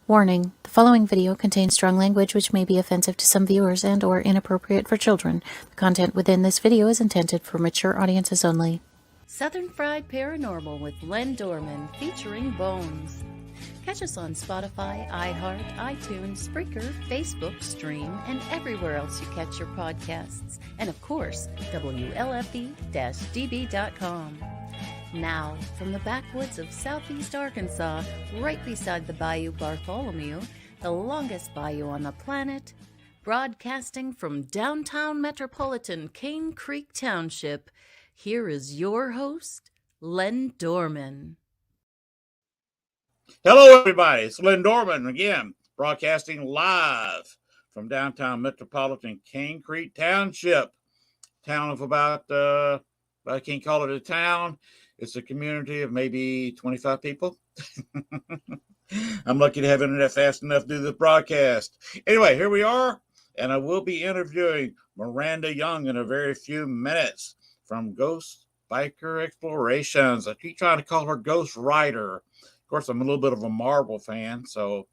Warning: the following video contains strong language which may be offensive to some viewers and/or inappropriate for children. The content within this video is intended for mature audiences only. Southern Fried Paranormal with Len Dorman featuring Bones. Catch us on Spotify, iHeart, iTunes, Spreaker, Facebook, Stream, and everywhere else you catch your podcasts. And of course, WLFE-DB.com. Now, from the backwoods of southeast Arkansas, right beside the Bayou Bartholomew, the longest bayou on the planet, broadcasting from downtown metropolitan Cane Creek Township, here is your host, Len Dorman. Hello, everybody. It's Len Dorman again, broadcasting live from downtown metropolitan Cane Creek Township. Town of about, I can't call it a town. It's a community of maybe 25 people. I'm lucky to have internet fast enough to do this broadcast. Anyway, here we are, and I will be interviewing Miranda Young in a very few minutes from Ghost Biker Explorations. I keep trying to call her Ghost Rider. Of course, I'm a little bit of a Marvel fan, so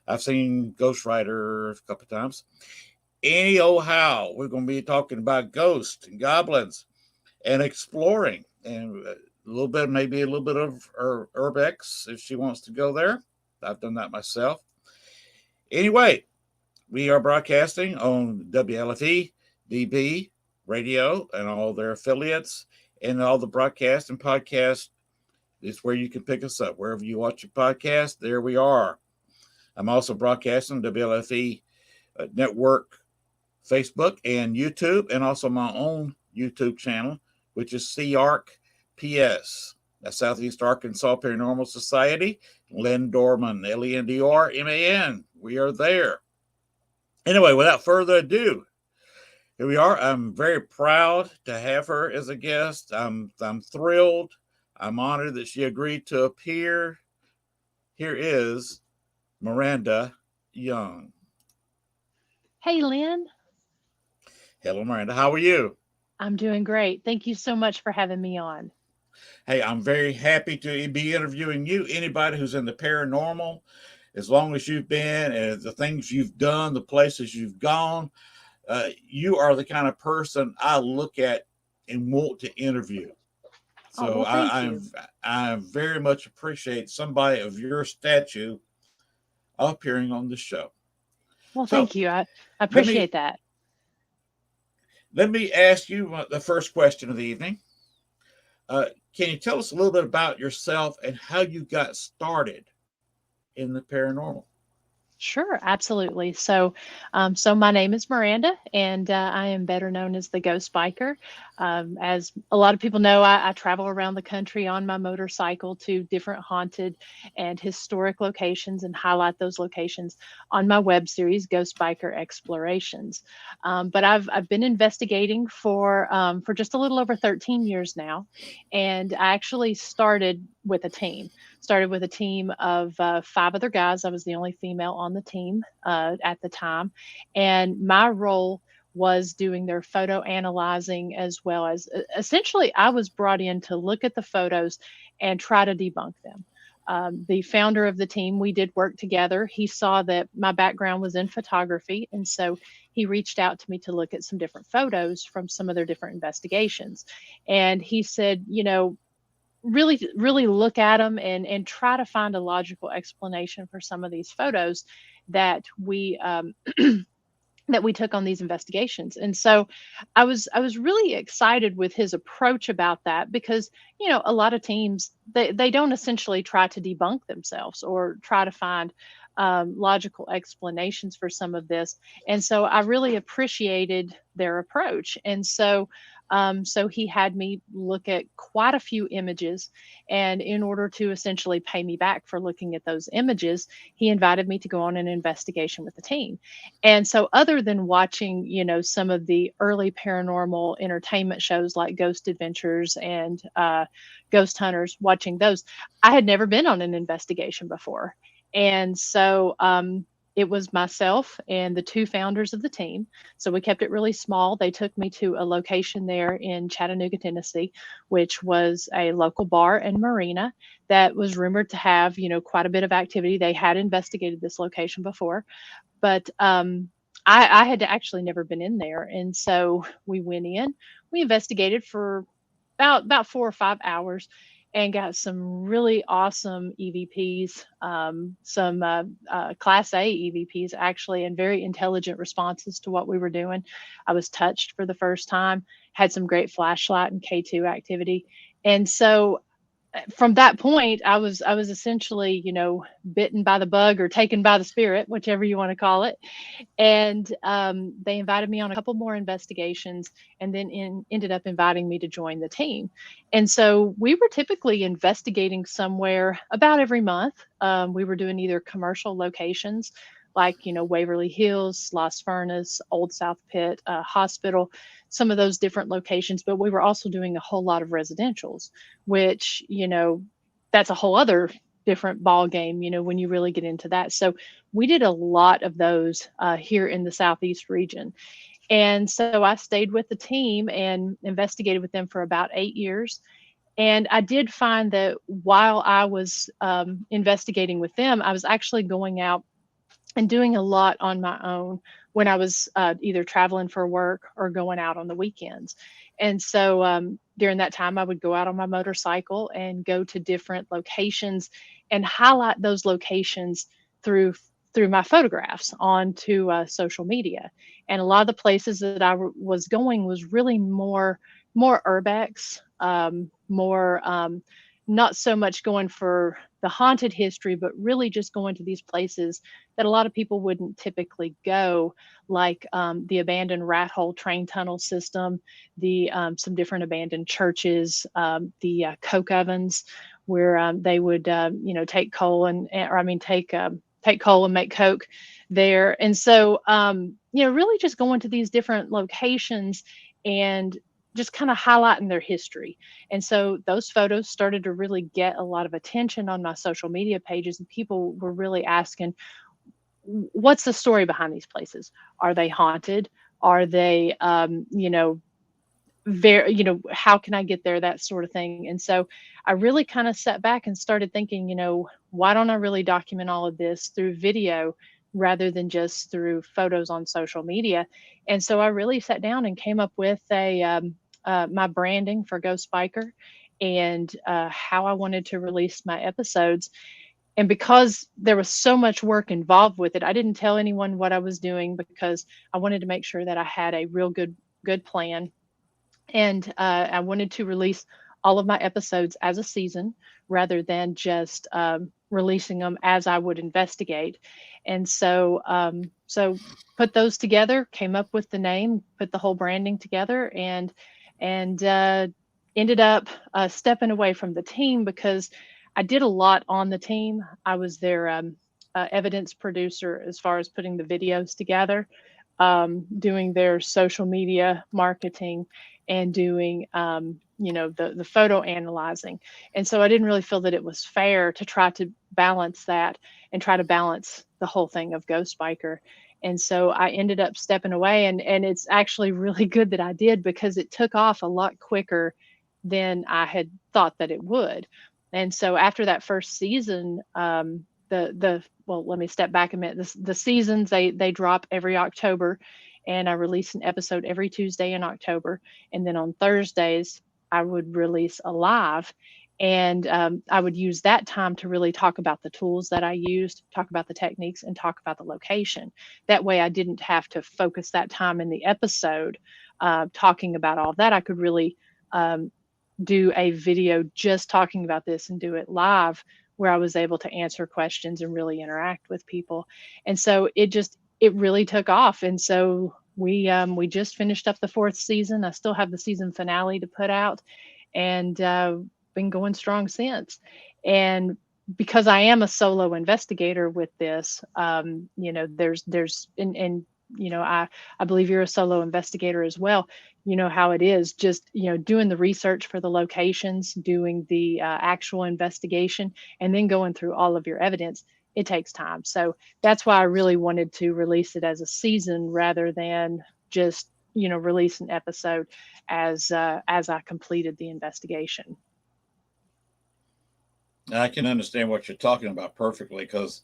I've seen Ghost Rider a couple of times. Anyhow, we're going to be talking about ghosts and goblins and exploring, and maybe a little bit of urbex if she wants to go there. I've done that myself. Anyway, we are broadcasting on WLFE, DB, radio, and all their affiliates, and all the broadcast and podcast is where you can pick us up. Wherever you watch your podcast, there we are. I'm also broadcasting WLFE Network, Facebook, and YouTube, and also my own YouTube channel, which is CARC PS, that's Southeast Arkansas Paranormal Society, Len Dorman, Lendorman. We are there. Anyway, without further ado, here we are. I'm very proud to have her as a guest. I'm thrilled. I'm honored that she agreed to appear. Here is Miranda Young. Hey, Len. Hello, Miranda. How are you? I'm doing great. Thank you so much for having me on. Hey, I'm very happy to be interviewing you. Anybody who's in the paranormal, as long as you've been and the things you've done, the places you've gone, you are the kind of person I look at and want to interview. So I very much appreciate somebody of your stature appearing on the show. Well, thank you. I appreciate that. Let me ask you the first question of the evening. Can you tell us a little bit about yourself and how you got started in the paranormal? Sure, absolutely. So my name is Miranda, and I am better known as the Ghost Biker. As a lot of people know, I travel around the country on my motorcycle to different haunted and historic locations and highlight those locations on my web series, Ghost Biker Explorations. But I've been investigating for just a little over 13 years now, and I actually started with a team. Of 5 other guys. I was the only female on the team at the time. And my role was doing their photo analyzing, as well as essentially I was brought in to look at the photos and try to debunk them. The founder of the team, we did work together. He saw that my background was in photography. And so he reached out to me to look at some different photos from some of their different investigations. And he said, really look at them and try to find a logical explanation for some of these photos that we that we took on these investigations. And so I was really excited with his approach about that, because a lot of teams, they don't essentially try to debunk themselves or try to find logical explanations for some of this. And so I really appreciated their approach. And so he had me look at quite a few images, and in order to essentially pay me back for looking at those images, he invited me to go on an investigation with the team. And so other than watching, some of the early paranormal entertainment shows like Ghost Adventures and Ghost Hunters, watching those, I had never been on an investigation before. And so it was myself and the two founders of the team. So we kept it really small. They took me to a location there in Chattanooga, Tennessee, which was a local bar and marina that was rumored to have, quite a bit of activity. They had investigated this location before, but I had actually never been in there. And so we went in, we investigated for about 4 or 5 hours and got some really awesome EVPs, some Class A EVPs actually, and very intelligent responses to what we were doing. I was touched for the first time, had some great flashlight and K2 activity. And so from that point, I was essentially, bitten by the bug or taken by the spirit, whichever you want to call it. And they invited me on a couple more investigations, and then ended up inviting me to join the team. And so we were typically investigating somewhere about every month. We were doing either commercial locations like, Waverly Hills, Las Furnace, Old South Pitt, Hospital, some of those different locations. But we were also doing a whole lot of residentials, which, that's a whole other different ball game, when you really get into that. So we did a lot of those here in the Southeast region. And so I stayed with the team and investigated with them for about 8 years. And I did find that while I was investigating with them, I was actually going out and doing a lot on my own when I was either traveling for work or going out on the weekends. And so during that time, I would go out on my motorcycle and go to different locations and highlight those locations through my photographs onto social media. And a lot of the places that was going was really more urbex, more not so much going for the haunted history, but really just going to these places that a lot of people wouldn't typically go, like the abandoned rat hole train tunnel system, the some different abandoned churches, the coke ovens, where they would take coal take coal and make coke there. And so really just going to these different locations and just kind of highlighting their history. And so those photos started to really get a lot of attention on my social media pages, and people were really asking, what's the story behind these places? Are they haunted? Are they, how can I get there? That sort of thing. And so I really kind of sat back and started thinking, why don't I really document all of this through video rather than just through photos on social media? And so I really sat down and came up with my branding for Ghost Biker, and how I wanted to release my episodes. And because there was so much work involved with it, I didn't tell anyone what I was doing, because I wanted to make sure that I had a real good plan. And I wanted to release all of my episodes as a season rather than just releasing them as I would investigate. And so put those together, came up with the name, put the whole branding together, and ended up stepping away from the team because I did a lot on the team. I was their evidence producer as far as putting the videos together, doing their social media marketing, and doing the photo analyzing. And so I didn't really feel that it was fair to try to balance that and try to balance the whole thing of Ghost Biker. And so I ended up stepping away, and it's actually really good that I did, because it took off a lot quicker than I had thought that it would. And so after that first season, well, let me step back a minute. The seasons, they drop every October, and I release an episode every Tuesday in October. And then on Thursdays, I would release a live. And I would use that time to really talk about the tools that I used, talk about the techniques, and talk about the location. That way I didn't have to focus that time in the episode talking about all of that. I could really do a video just talking about this and do it live, where I was able to answer questions and really interact with people. And so it really took off. And so we just finished up the 4th season. I still have the season finale to put out, and been going strong since. And because I am a solo investigator with this, there's I believe you're a solo investigator as well. You know how it is, just doing the research for the locations, doing the actual investigation, and then going through all of your evidence. it takes time. So that's why I really wanted to release it as a season rather than just, release an episode as I completed the investigation. I can understand what you're talking about perfectly because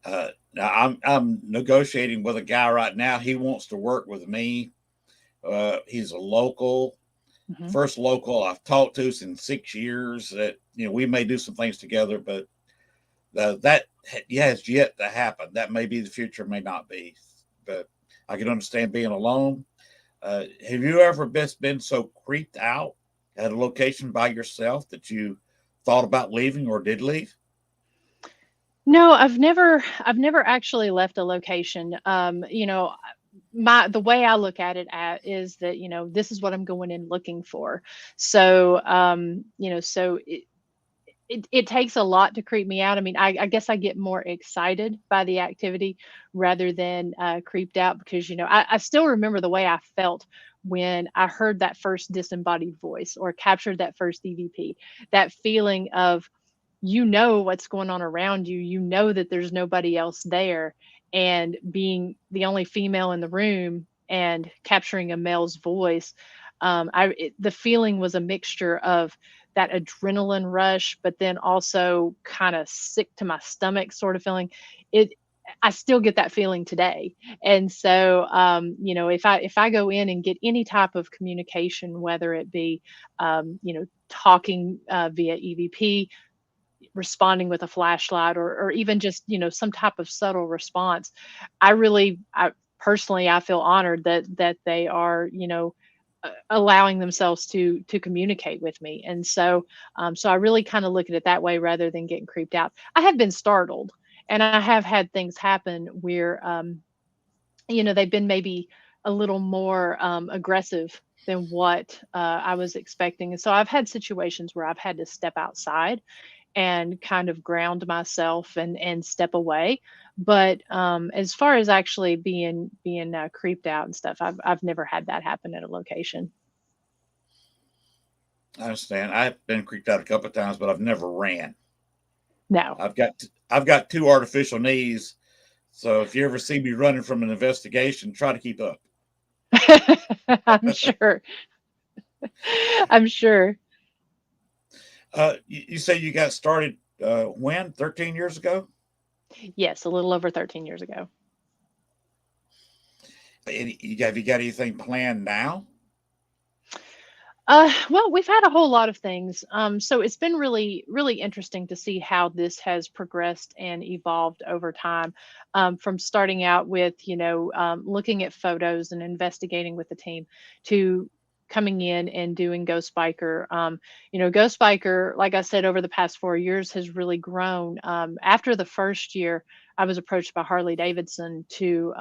now I'm negotiating with a guy right now. He wants to work with me. He's a local, Mhm. first local I've talked to in 6 years. That we may do some things together, but that has yet to happen. That may be the future, may not be. But I can understand being alone. Have you ever been so creeped out at a location by yourself that you thought about leaving or did leave? No, I've never actually left a location. The way I look at it is that, this is what I'm going in looking for. So, it takes a lot to creep me out. I mean, I guess I get more excited by the activity rather than creeped out because, I still remember the way I felt when I heard that first disembodied voice or captured that first EVP. That feeling of, what's going on around you, that there's nobody else there, and being the only female in the room and capturing a male's voice. The feeling was a mixture of that adrenaline rush, but then also kind of sick to my stomach sort of feeling. It I still get that feeling today. And so, if I go in and get any type of communication, whether it be, talking via EVP, responding with a flashlight, or even just, some type of subtle response, I personally, I feel honored that they are, allowing themselves to communicate with me. And so I really kind of look at it that way rather than getting creeped out. I have been startled, and I have had things happen where, they've been maybe a little more aggressive than what I was expecting. And so I've had situations where I've had to step outside and kind of ground myself and step away. But as far as actually being creeped out and stuff, I've never had that happen at a location. I understand. I've been creeped out a couple of times, but I've never ran. No. I've got two artificial knees, so if you ever see me running from an investigation, try to keep up. I'm sure. I'm sure. You say you got started when 13 years ago? Yes, a little over 13 years ago. Have you got anything planned now? Well, we've had a whole lot of things. So it's been really, really interesting to see how this has progressed and evolved over time. From starting out with, looking at photos and investigating with the team, to coming in and doing Ghost Biker. Ghost Biker, like I said, over the past 4 years has really grown. After the first year, I was approached by Harley Davidson to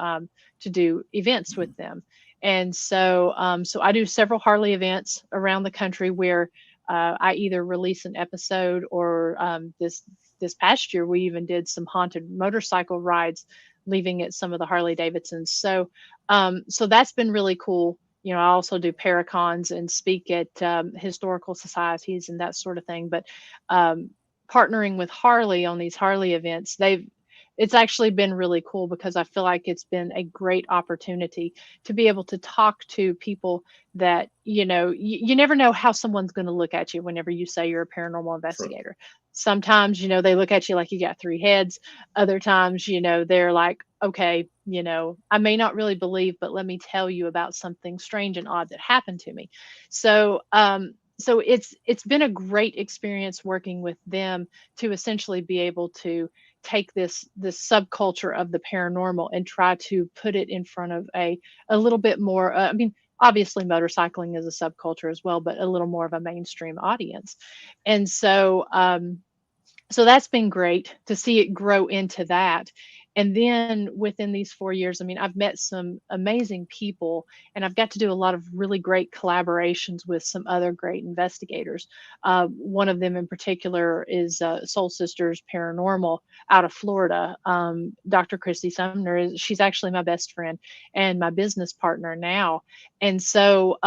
do events with them. And so I do several Harley events around the country where I either release an episode, or this past year we even did some haunted motorcycle rides, leaving at some of the Harley Davidsons. So that's been really cool. I also do paracons and speak at historical societies and that sort of thing. But partnering with Harley on these Harley events, it's actually been really cool because I feel like it's been a great opportunity to be able to talk to people that, you never know how someone's going to look at you whenever you say you're a paranormal True. investigator. Sometimes, they look at you like you got three heads. Other times, they're like, okay, I may not really believe, but let me tell you about something strange and odd that happened to me. So it's been a great experience working with them to essentially be able to take this subculture of the paranormal and try to put it in front of a little bit more. I mean, obviously, motorcycling is a subculture as well, but a little more of a mainstream audience. And so that's been great to see it grow into that. And then within these 4 years, I mean, I've met some amazing people, and I've got to do a lot of really great collaborations with some other great investigators. One of them in particular is Soul Sisters Paranormal out of Florida. Dr. Christy Sumner she's actually my best friend and my business partner now. And so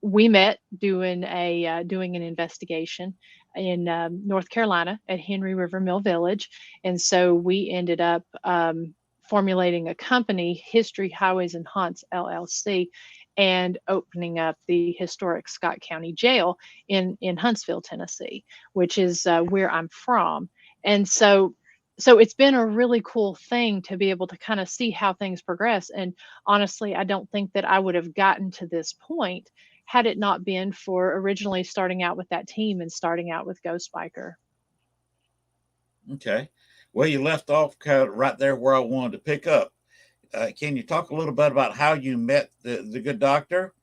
we met doing an investigation. in North Carolina at Henry River Mill Village. And so we ended up formulating a company, History, Highways, and Haunts LLC, and opening up the historic Scott County Jail in Huntsville, Tennessee, which is where I'm from. And so it's been a really cool thing to be able to kind of see how things progress. And honestly, I don't think that I would have gotten to this point had it not been for originally starting out with that team and starting out with Ghost Biker. Okay. Well, you left off kind of right there where I wanted to pick up. Can you talk a little bit about how you met the good doctor,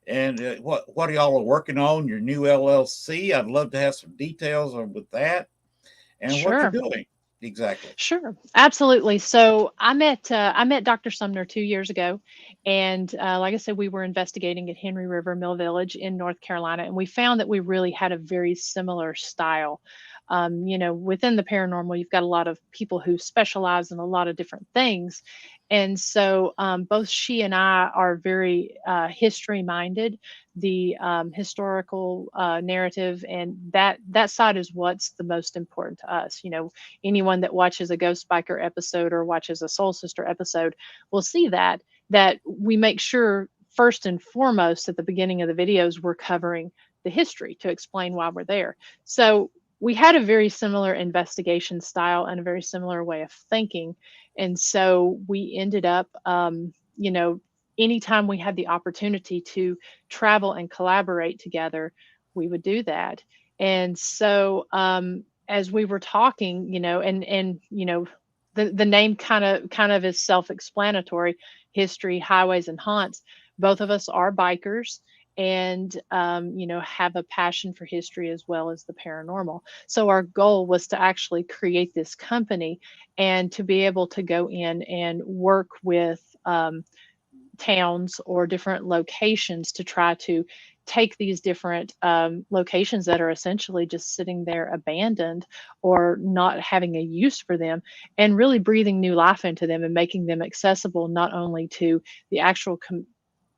and what y'all are working on, your new LLC? I'd love to have some details on with that and what you're Sure. doing exactly. Sure, absolutely. So I met Dr. Sumner 2 years ago, and like I said, we were investigating at Henry River Mill Village in North Carolina, and we found that we really had a very similar style. Within the paranormal, you've got a lot of people who specialize in a lot of different things, and so both she and I are very history minded. The historical narrative and that side is what's the most important to us. Anyone that watches a Ghost Biker episode or watches a Soul Sister episode will see that we make sure first and foremost at the beginning of the videos we're covering the history to explain why we're there. So we had a very similar investigation style and a very similar way of thinking. And so we ended up, anytime we had the opportunity to travel and collaborate together, we would do that. And so as we were talking, the name kind of is self-explanatory, History, Highways, and Haunts. Both of us are bikers and have a passion for history as well as the paranormal. So our goal was to actually create this company and to be able to go in and work with towns or different locations to try to take these different locations that are essentially just sitting there abandoned or not having a use for them, and really breathing new life into them and making them accessible not only to the actual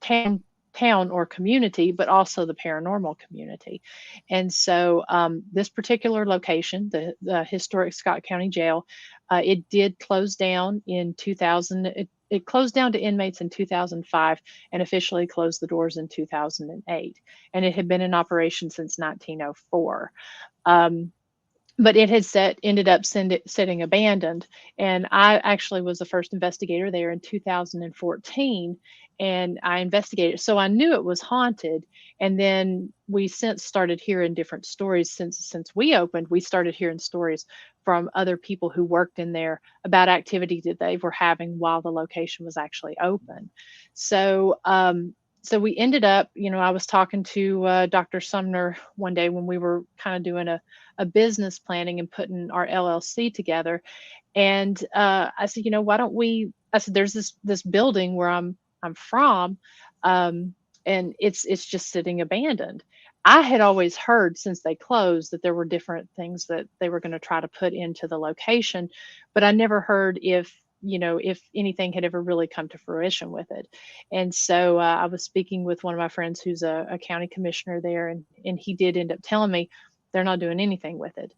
town or community, but also the paranormal community. And so this particular location, the historic Scott County Jail, it did close down in 2000. It closed down to inmates in 2005 and officially closed the doors in 2008. And it had been in operation since 1904. But it had ended up sitting abandoned. And I actually was the first investigator there in 2014, and I investigated. So I knew it was haunted. And then we since started hearing different stories since we opened. We started hearing stories from other people who worked in there about activity that they were having while the location was actually open. So so we ended up, I was talking to Dr. Sumner one day when we were kind of doing a business planning and putting our LLC together. And I said, why don't we, I said, there's this building where I'm from, and it's just sitting abandoned. I had always heard since they closed that there were different things that they were going to try to put into the location, but I never heard if anything had ever really come to fruition with it. And so I was speaking with one of my friends who's a county commissioner there, and he did end up telling me they're not doing anything with it.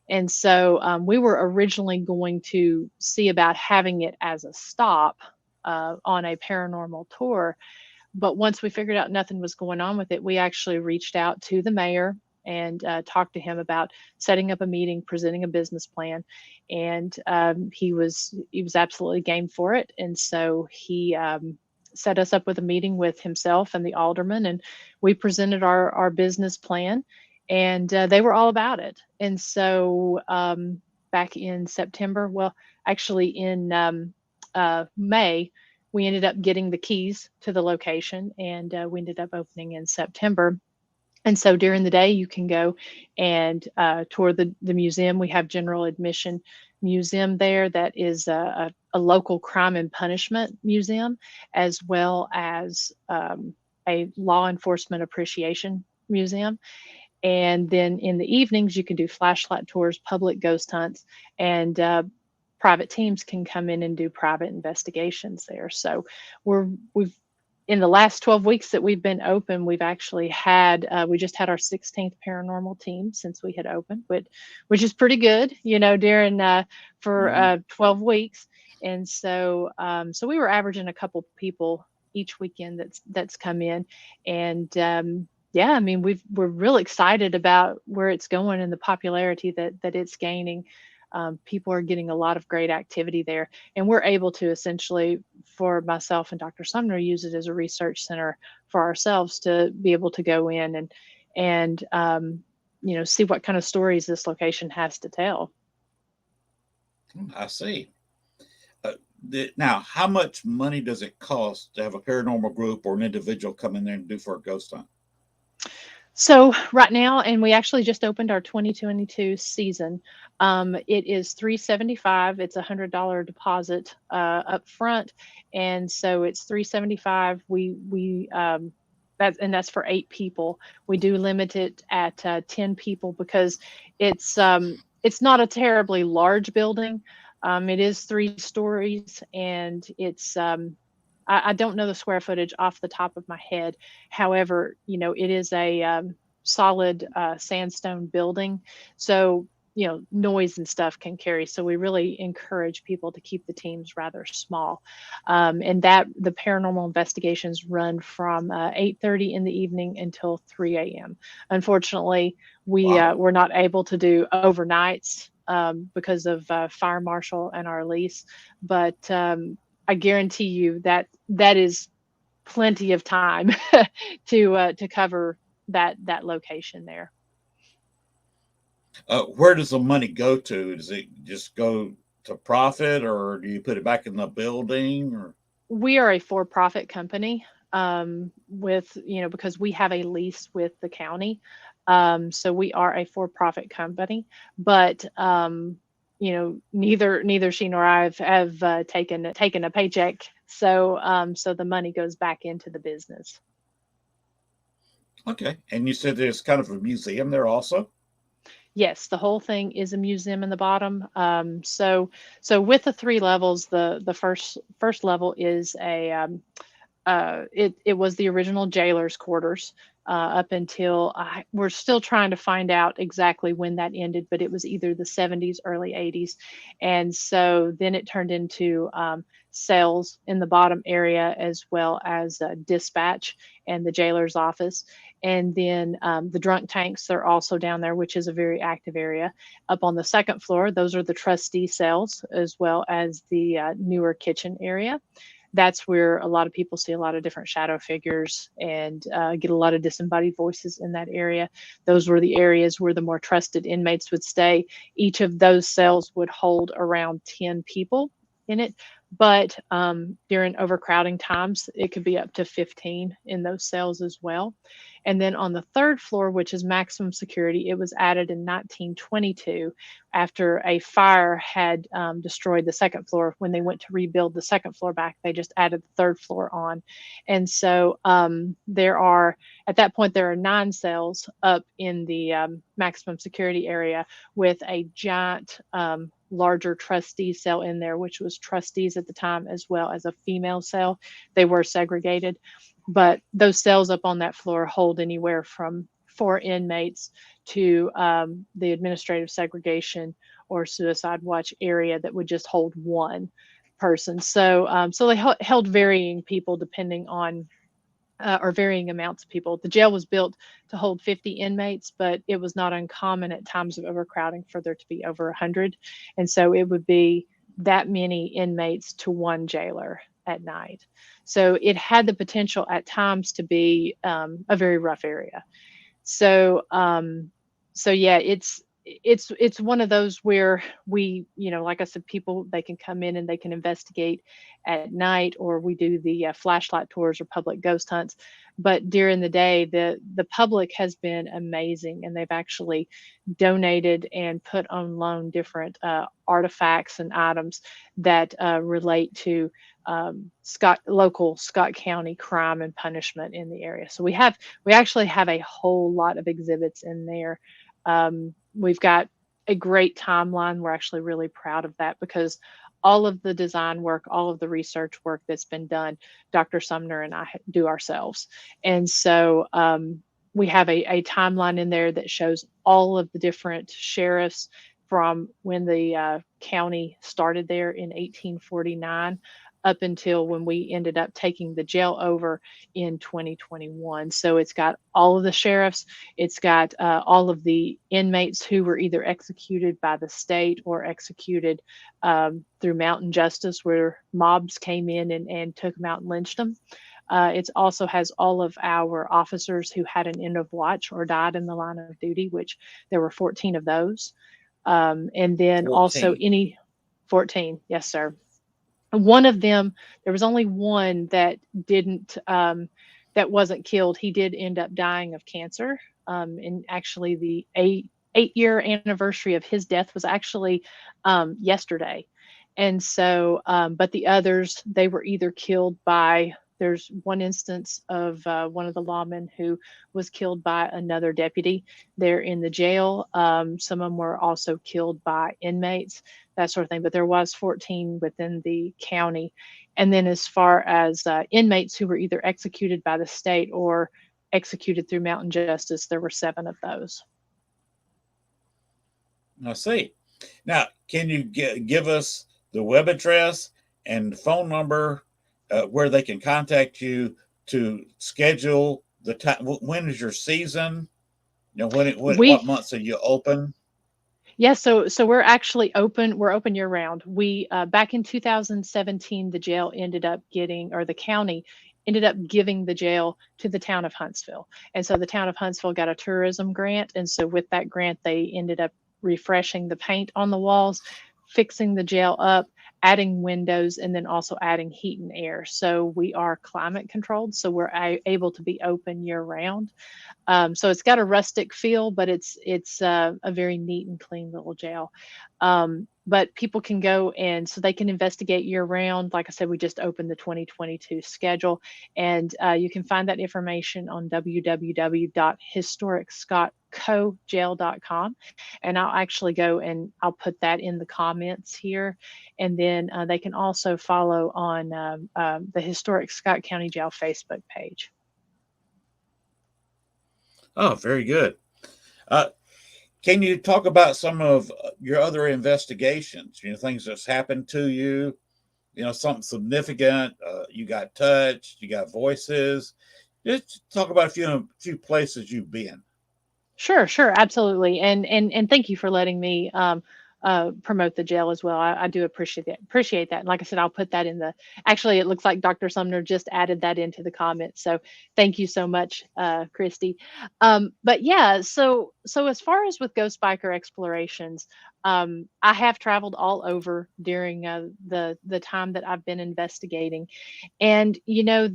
And so we were originally going to see about having it as a stop on a paranormal tour. But once we figured out nothing was going on with it, we actually reached out to the mayor and talked to him about setting up a meeting, presenting a business plan. And he was absolutely game for it. And so he set us up with a meeting with himself and the alderman, and we presented our business plan, and they were all about it. And so back in September, well, actually in May, we ended up getting the keys to the location, and we ended up opening in September. And so during the day, you can go and tour the museum. We have general admission museum there that is a local crime and punishment museum, as well as a law enforcement appreciation museum. And then in the evenings, you can do flashlight tours, public ghost hunts, and private teams can come in and do private investigations there. So we've in the last 12 weeks that we've been open, we've actually had, we just had our 16th paranormal team since we had opened, which is pretty good, during, for 12 weeks. And so, so we were averaging a couple people each weekend that's come in. And, yeah, I mean, we're really excited about where it's going and the popularity that it's gaining. People are getting a lot of great activity there, and we're able to essentially, for myself and Dr. Sumner, use it as a research center for ourselves to be able to go in and see what kind of stories this location has to tell. I see. Now, how much money does it cost to have a paranormal group or an individual come in there and do for a ghost hunt? So right now, and we actually just opened our 2022 season. It is $375. It's $100 deposit up front, and so it's $375. That's for 8 people. We do limit it at 10 people because it's not a terribly large building. It is 3 stories, and it's I don't know the square footage off the top of my head. However, it is a solid sandstone building. So, noise and stuff can carry. So we really encourage people to keep the teams rather small. And that the paranormal investigations run from 8:30 in the evening until 3 a.m. Unfortunately, we're not able to do overnights because of fire marshal and our lease. But I guarantee you that is plenty of time to cover that location there. Where does the money go to? Does it just go to profit, or do you put it back in the building? Or we are a for-profit company with because we have a lease with the county, so we are a for-profit company, but neither she nor I have taken a paycheck. So so the money goes back into the business. okay, and you said there's kind of a museum there also. Yes, the whole thing is a museum in the bottom. So with the 3 levels, the first level is a it was the original jailer's quarters up until we're still trying to find out exactly when that ended, but it was either the 70s, early 80s. And so then it turned into cells in the bottom area, as well as dispatch and the jailer's office. And then the drunk tanks are also down there, which is a very active area. Up on the 2nd floor, those are the trustee cells, as well as the newer kitchen area. That's where a lot of people see a lot of different shadow figures and get a lot of disembodied voices in that area. Those were the areas where the more trusted inmates would stay. Each of those cells would hold around 10 people in it. But during overcrowding times, it could be up to 15 in those cells as well. And then on the 3rd floor, which is maximum security, it was added in 1922 after a fire had destroyed the 2nd floor. When they went to rebuild the 2nd floor back, they just added the 3rd floor on. And so at that point, there are 9 cells up in the maximum security area with a giant larger trustee cell in there, which was trustees at the time, as well as a female cell. They were segregated, but those cells up on that floor hold anywhere from 4 inmates to the administrative segregation or suicide watch area that would just hold 1 person. So so they held varying people depending on or varying amounts of people. The jail was built to hold 50 inmates, but it was not uncommon at times of overcrowding for there to be over 100. And so it would be that many inmates to 1 jailer at night. So it had the potential at times to be a very rough area. So so yeah, it's one of those where we, like I said, people, they can come in and they can investigate at night, or we do the flashlight tours or public ghost hunts. But during the day, the public has been amazing, and they've actually donated and put on loan different artifacts and items that relate to local Scott County crime and punishment in the area. So we actually have a whole lot of exhibits in there. We've got a great timeline. We're actually really proud of that because all of the design work, all of the research work that's been done, Dr. Sumner and I do ourselves. And so we have a timeline in there that shows all of the different sheriffs from when the county started there in 1849 up until when we ended up taking the jail over in 2021. So it's got all of the sheriffs, it's got all of the inmates who were either executed by the state or executed through mountain justice, where mobs came in and took them out and lynched them. It also has all of our officers who had an end of watch or died in the line of duty, which there were 14 of those. And then also 14. any 14, yes, sir. One of them, there was only one that didn't, that wasn't killed. He did end up dying of cancer. And actually, the eight-year anniversary of his death was actually yesterday. And so, but the others, they were either killed by, there's one instance of one of the lawmen who was killed by another deputy there in the jail. Some of them were also killed by inmates, that sort of thing. But there was 14 within the county. And then as far as inmates who were either executed by the state or executed through mountain justice, there were 7 of those. I see. Now, can you give us the web address and phone number where they can contact you to schedule the time? When is your season? You know, what months are you open? Yeah, so we're actually open. We're open year round. We back in 2017, the jail ended up getting, or the county ended up giving the jail to the town of Huntsville. And so the town of Huntsville got a tourism grant. And so with that grant, they ended up refreshing the paint on the walls, fixing the jail up, adding windows, and then also adding heat and air. So we are climate controlled, so we're able to be open year round. So it's got a rustic feel, but it's a very neat and clean little jail. But people can go, and so they can investigate year round. Like I said, we just opened the 2022 schedule, and you can find that information on www.historicscottcojail.com. And I'll actually go and I'll put that in the comments here. And then they can also follow on the Historic Scott County Jail Facebook page. Oh, very good. Can you talk about some of your other investigations? You know, things that's happened to you. You know, something significant. You got touched. You got voices. Just talk about a few places you've been. Sure, absolutely, and thank you for letting me promote the jail as well. I do appreciate that. And like I said, I'll put that in the. Actually, it looks like Dr. Sumner just added that into the comments. So thank you so much, Christy. But yeah, so as far as with Ghost Biker explorations, I have traveled all over during the time that I've been investigating, and you know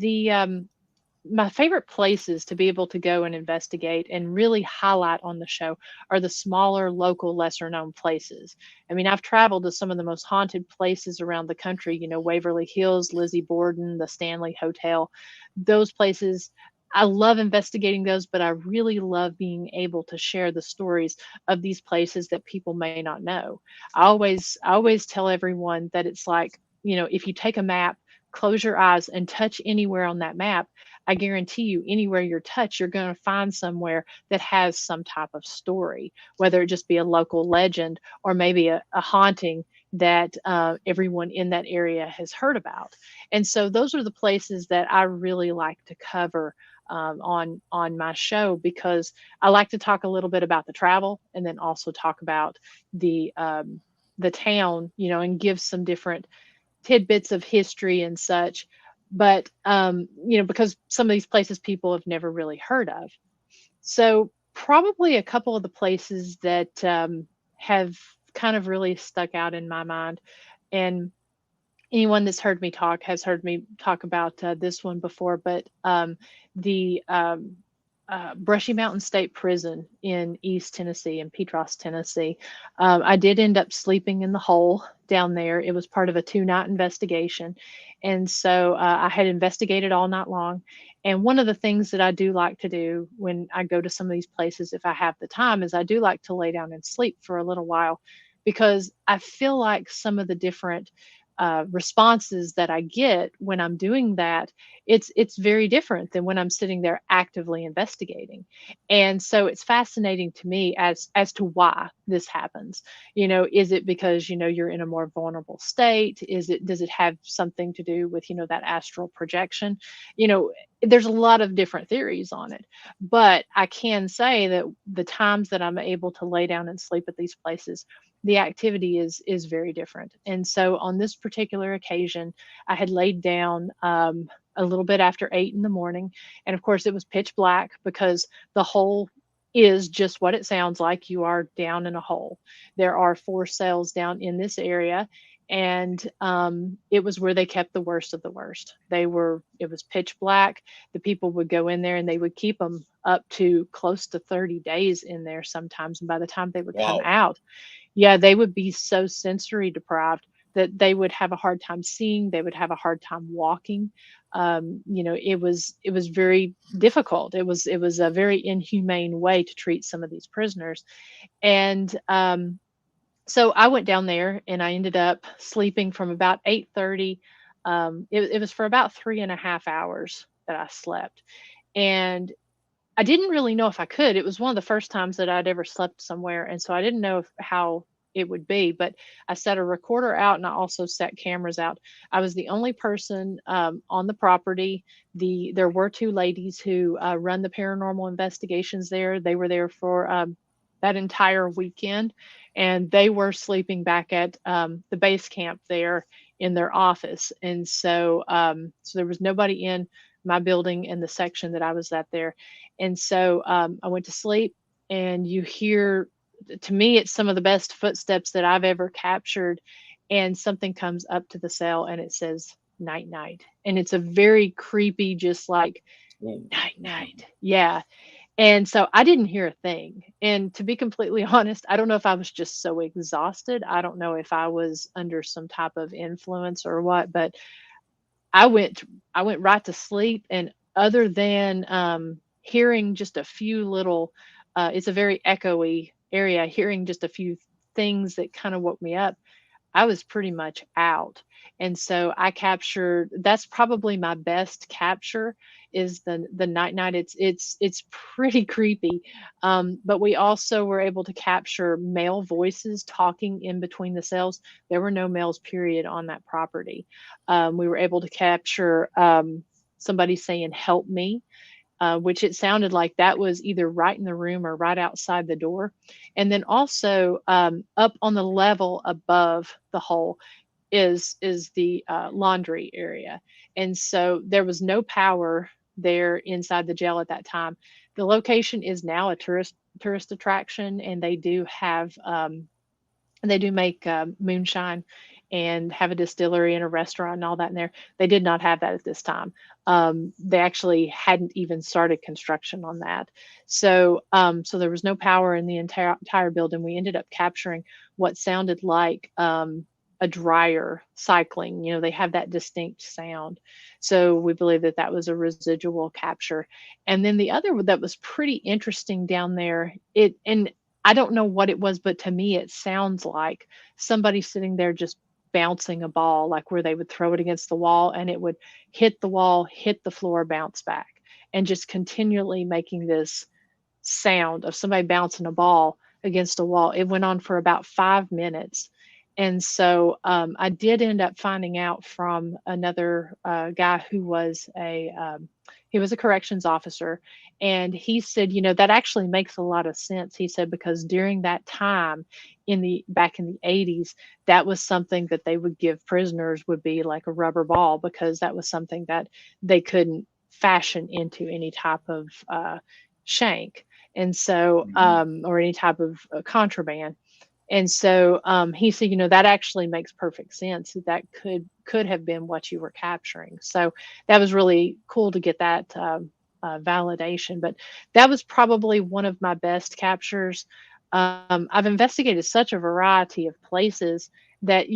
my favorite places to be able to go and investigate and really highlight on the show are the smaller, local, lesser known places. I mean, I've traveled to some of the most haunted places around the country, you know, Waverly Hills, Lizzie Borden, the Stanley Hotel, those places. I love investigating those, but I really love being able to share the stories of these places that people may not know. I always tell everyone that it's like, you know, if you take a map, close your eyes and touch anywhere on that map, I guarantee you, anywhere you're touched, you're going to find somewhere that has some type of story, whether it just be a local legend or maybe a haunting that everyone in that area has heard about. And so those are the places that I really like to cover on my show, because I like to talk a little bit about the travel and then also talk about the town, you know, and give some different tidbits of history and such. But you know, because some of these places people have never really heard of. So probably a couple of the places that have kind of really stuck out in my mind, and anyone that's heard me talk has heard me talk about this one before, but the Brushy Mountain State Prison in East Tennessee, in Petros, Tennessee. I did end up sleeping in the hole down there. It was part of a 2-night investigation. And so I had investigated all night long. And one of the things that I do like to do when I go to some of these places, if I have the time, is I do like to lay down and sleep for a little while, because I feel like some of the different responses that I get when I'm doing that, it's very different than when I'm sitting there actively investigating. And so it's fascinating to me as to why this happens. Is it because you're in a more vulnerable state? Does it have something to do with that astral projection? There's a lot of different theories on it, but I can say that the times that I'm able to lay down and sleep at these places, the activity is very different. And so on this particular occasion, I had laid down a little bit after 8 in the morning, and of course it was pitch black because the hole is just what it sounds like. You are down in a hole. There are 4 cells down in this area, and it was where they kept the worst of the worst. It was pitch black. The people would go in there and they would keep them up to close to 30 days in there sometimes, and by the time they would come Wow. out, yeah, they would be so sensory deprived that they would have a hard time seeing. They would have a hard time walking. It was very difficult. It was a very inhumane way to treat some of these prisoners. And so I went down there and I ended up sleeping from about 8:30. It was for about 3.5 hours that I slept. And I didn't really know if I could. It was one of the first times that I'd ever slept somewhere, and so I didn't know how it would be. But I set a recorder out, and I also set cameras out. I was the only person on the property. There were 2 ladies who run the paranormal investigations there. They were there for that entire weekend, and they were sleeping back at the base camp there in their office. And so there was nobody in my building and the section that I was at there. And so I went to sleep, and you hear, to me, it's some of the best footsteps that I've ever captured. And something comes up to the cell and it says, "Night, night." And it's a very creepy, just like, "Night, night." Yeah. And so I didn't hear a thing. And to be completely honest, I don't know if I was just so exhausted. I don't know if I was under some type of influence or what, but I went right to sleep. And other than hearing just a few little, it's a very echoey area, hearing just a few things that kind of woke me up, I was pretty much out. And so that's probably my best capture, is the night night. It's pretty creepy. But we also were able to capture male voices talking in between the cells. There were no males, period, on that property. We were able to capture somebody saying, "Help me," which it sounded like that was either right in the room or right outside the door. And then also up on the level above the hole is the laundry area. And so there was no power there inside the jail at that time. The location is now a tourist attraction, and they do make moonshine and have a distillery and a restaurant and all that in there. They did not have that at this time. They actually hadn't even started construction on that. So there was no power in the entire building. We ended up capturing what sounded like a dryer cycling. They have that distinct sound. So we believe that that was a residual capture. And then the other that was pretty interesting down there, and I don't know what it was, but to me, it sounds like somebody sitting there just bouncing a ball, like where they would throw it against the wall and it would hit the wall, hit the floor, bounce back, and just continually making this sound of somebody bouncing a ball against a wall. It went on for about 5 minutes. And so I did end up finding out from another guy who was he was a corrections officer, and he said, that actually makes a lot of sense. He said, because during that time back in the 80s, that was something that they would give prisoners, would be like a rubber ball, because that was something that they couldn't fashion into any type of shank. And so, or any type of contraband. And so he said, that actually makes perfect sense. That could have been what you were capturing. So that was really cool to get that validation. But that was probably one of my best captures. I've investigated such a variety of places that,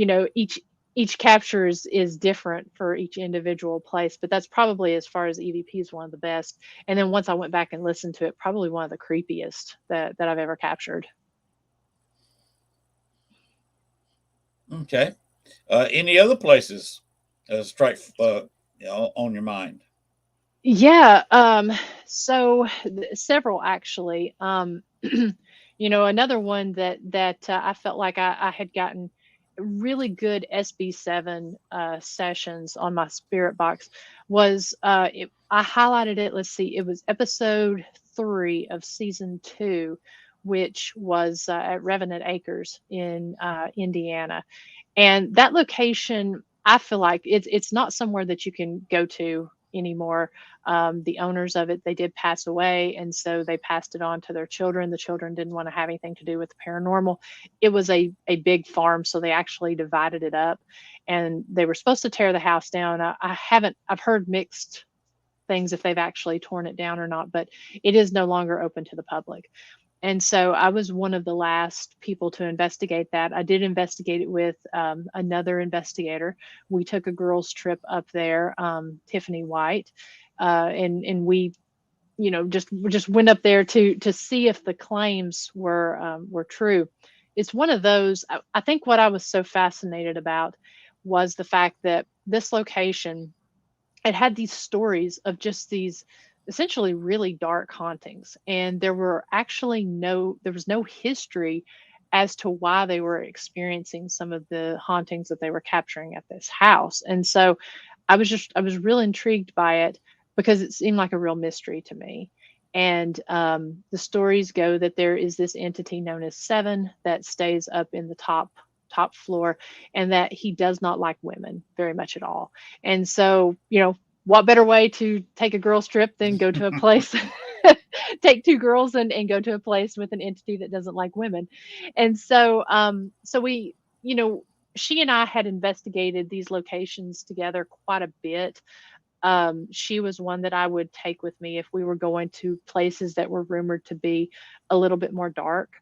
each capture is different for each individual place. But that's probably, as far as EVP, is one of the best. And then once I went back and listened to it, probably one of the creepiest that I've ever captured. Okay. Any other places strike on your mind? Yeah, so several actually. Another one that I felt like I had gotten really good SB7 sessions on my spirit box was I highlighted it. Let's see, it was episode 3 of season 2, which was at Revenant Acres in Indiana, and that location, I feel like it's not somewhere that you can go to anymore. The owners of it, they did pass away, and so they passed it on to their children. The children didn't want to have anything to do with the paranormal. It was a big farm, so they actually divided it up, and they were supposed to tear the house down. I've heard mixed things if they've actually torn it down or not, but it is no longer open to the public. And so I was one of the last people to investigate that. I did investigate it with another investigator. We took a girls' trip up there, Tiffany White, and we, just went up there to see if the claims were true. It's one of those. I think what I was so fascinated about was the fact that this location, it had these stories of just these essentially really dark hauntings, and there was no history as to why they were experiencing some of the hauntings that they were capturing at this house. And so I was real intrigued by it because it seemed like a real mystery to me. And the stories go that there is this entity known as Seven that stays up in the top floor, and that he does not like women very much at all. And so, what better way to take a girls trip than go to a place, take two girls and go to a place with an entity that doesn't like women. And so, so we, she and I had investigated these locations together quite a bit. She was one that I would take with me if we were going to places that were rumored to be a little bit more dark.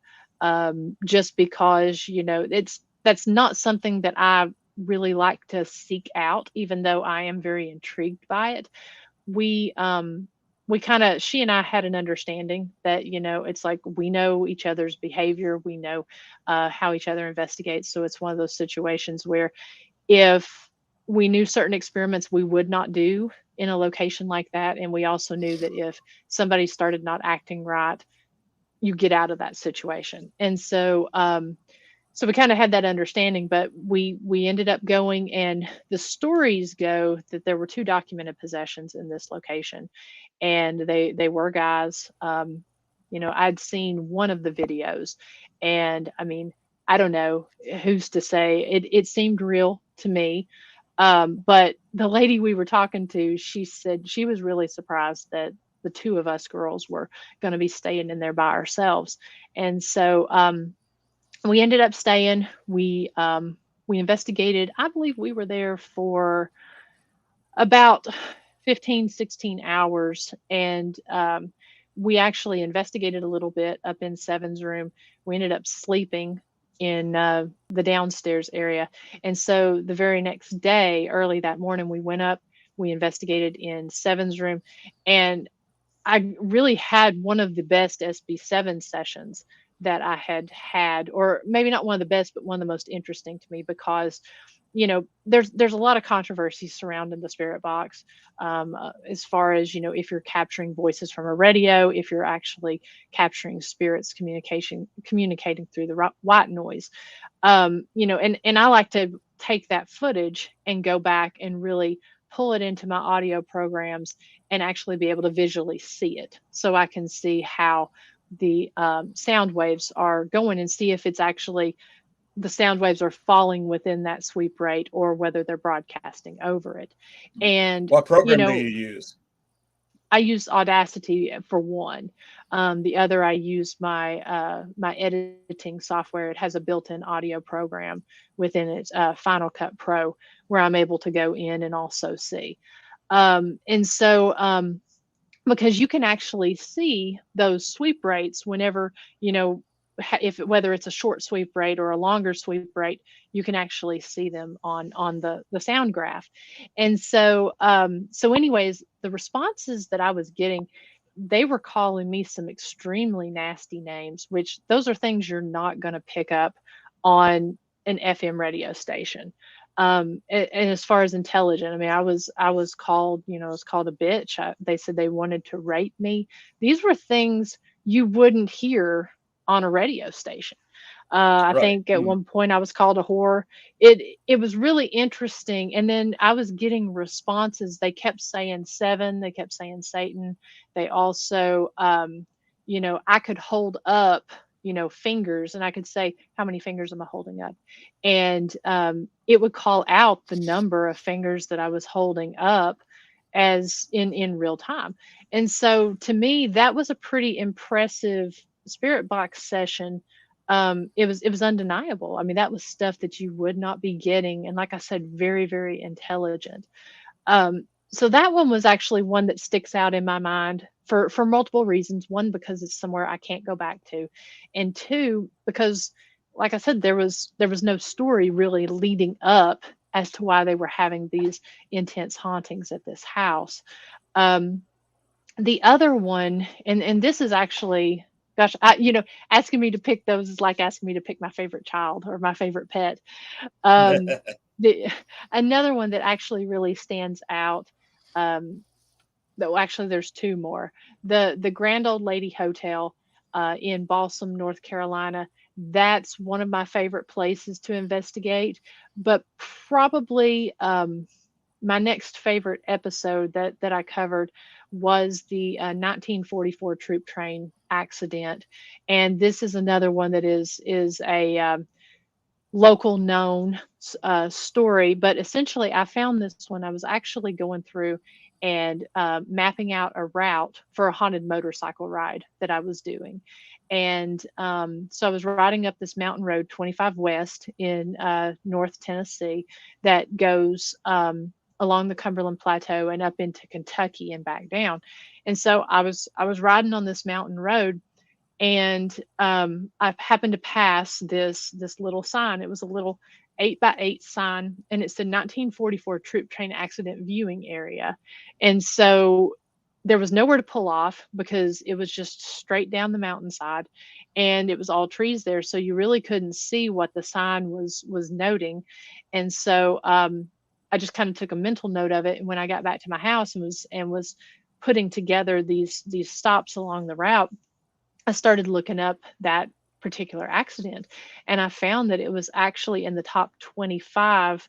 Just because, that's not something that I really like to seek out, even though I am very intrigued by it. She and I had an understanding that, it's like we know each other's behavior, we know how each other investigates. So it's one of those situations where if we knew certain experiments we would not do in a location like that, and we also knew that if somebody started not acting right, you get out of that situation. And so, so we kind of had that understanding, but we ended up going, and the stories go that there were 2 documented possessions in this location, and they were guys. I'd seen one of the videos, and I mean, I don't know who's to say it seemed real to me. But the lady we were talking to, she said she was really surprised that the 2 of us girls were going to be staying in there by ourselves. And so we ended up staying. We investigated. I believe we were there for about 15, 16 hours. And we actually investigated a little bit up in Seven's room. We ended up sleeping in the downstairs area. And so the very next day, early that morning, we went up, we investigated in Seven's room, and I really had one of the best SB7 sessions that I had, or maybe not one of the best, but one of the most interesting to me, because there's a lot of controversy surrounding the spirit box, as far as if you're capturing voices from a radio, if you're actually capturing spirits communicating through the white noise. And I like to take that footage and go back and really pull it into my audio programs and actually be able to visually see it, so I can see how the sound waves are going, and see if it's actually the sound waves are falling within that sweep rate or whether they're broadcasting over it. And What program do you use? I use Audacity for one. The other, I use my my editing software. It has a built-in audio program within it, Final Cut Pro, where I'm able to go in and also see. And so, because you can actually see those sweep rates whenever, whether it's a short sweep rate or a longer sweep rate, you can actually see them on the sound graph. And so, so anyways, the responses that I was getting, they were calling me some extremely nasty names, which those are things you're not going to pick up on an FM radio station. And as far as intelligent, I mean, I was called, I was called a bitch. They said they wanted to rape me. These were things you wouldn't hear on a radio station. I Right. think at one point I was called a whore. It was really interesting. And then I was getting responses. They kept saying seven. They kept saying Satan. They also, I could hold up, fingers, and I could say, how many fingers am I holding up? And it would call out the number of fingers that I was holding up as in real time. And so to me, that was a pretty impressive spirit box session. It was undeniable. I mean, that was stuff that you would not be getting, and like I said, very, very intelligent. So that one was actually one that sticks out in my mind for multiple reasons. One, because it's somewhere I can't go back to, and two, because like I said, there was no story really leading up as to why they were having these intense hauntings at this house. Um, the other one, and this is actually, gosh, asking me to pick those is like asking me to pick my favorite child or my favorite pet. Um, the Another one that actually really stands out. Um, Though actually, there's two more. The Grand Old Lady Hotel in Balsam, North Carolina. That's one of my favorite places to investigate. But probably my next favorite episode that I covered was the 1944 troop train accident, and this is another one that is a local known story. But essentially, I found this when I was actually going through and mapping out a route for a haunted motorcycle ride that I was doing. And so I was riding up this mountain road 25 West in North Tennessee that goes along the Cumberland Plateau and up into Kentucky and back down. And so I was riding on this mountain road, and I happened to pass this little sign. It was a little 8x8 sign, and it said 1944 troop train accident viewing area. And so there was nowhere to pull off because it was just straight down the mountainside, and it was all trees there, so you really couldn't see what the sign was noting. And so I just kind of took a mental note of it, and when I got back to my house and was putting together these stops along the route, I started looking up that particular accident, and I found that it was actually in the top 25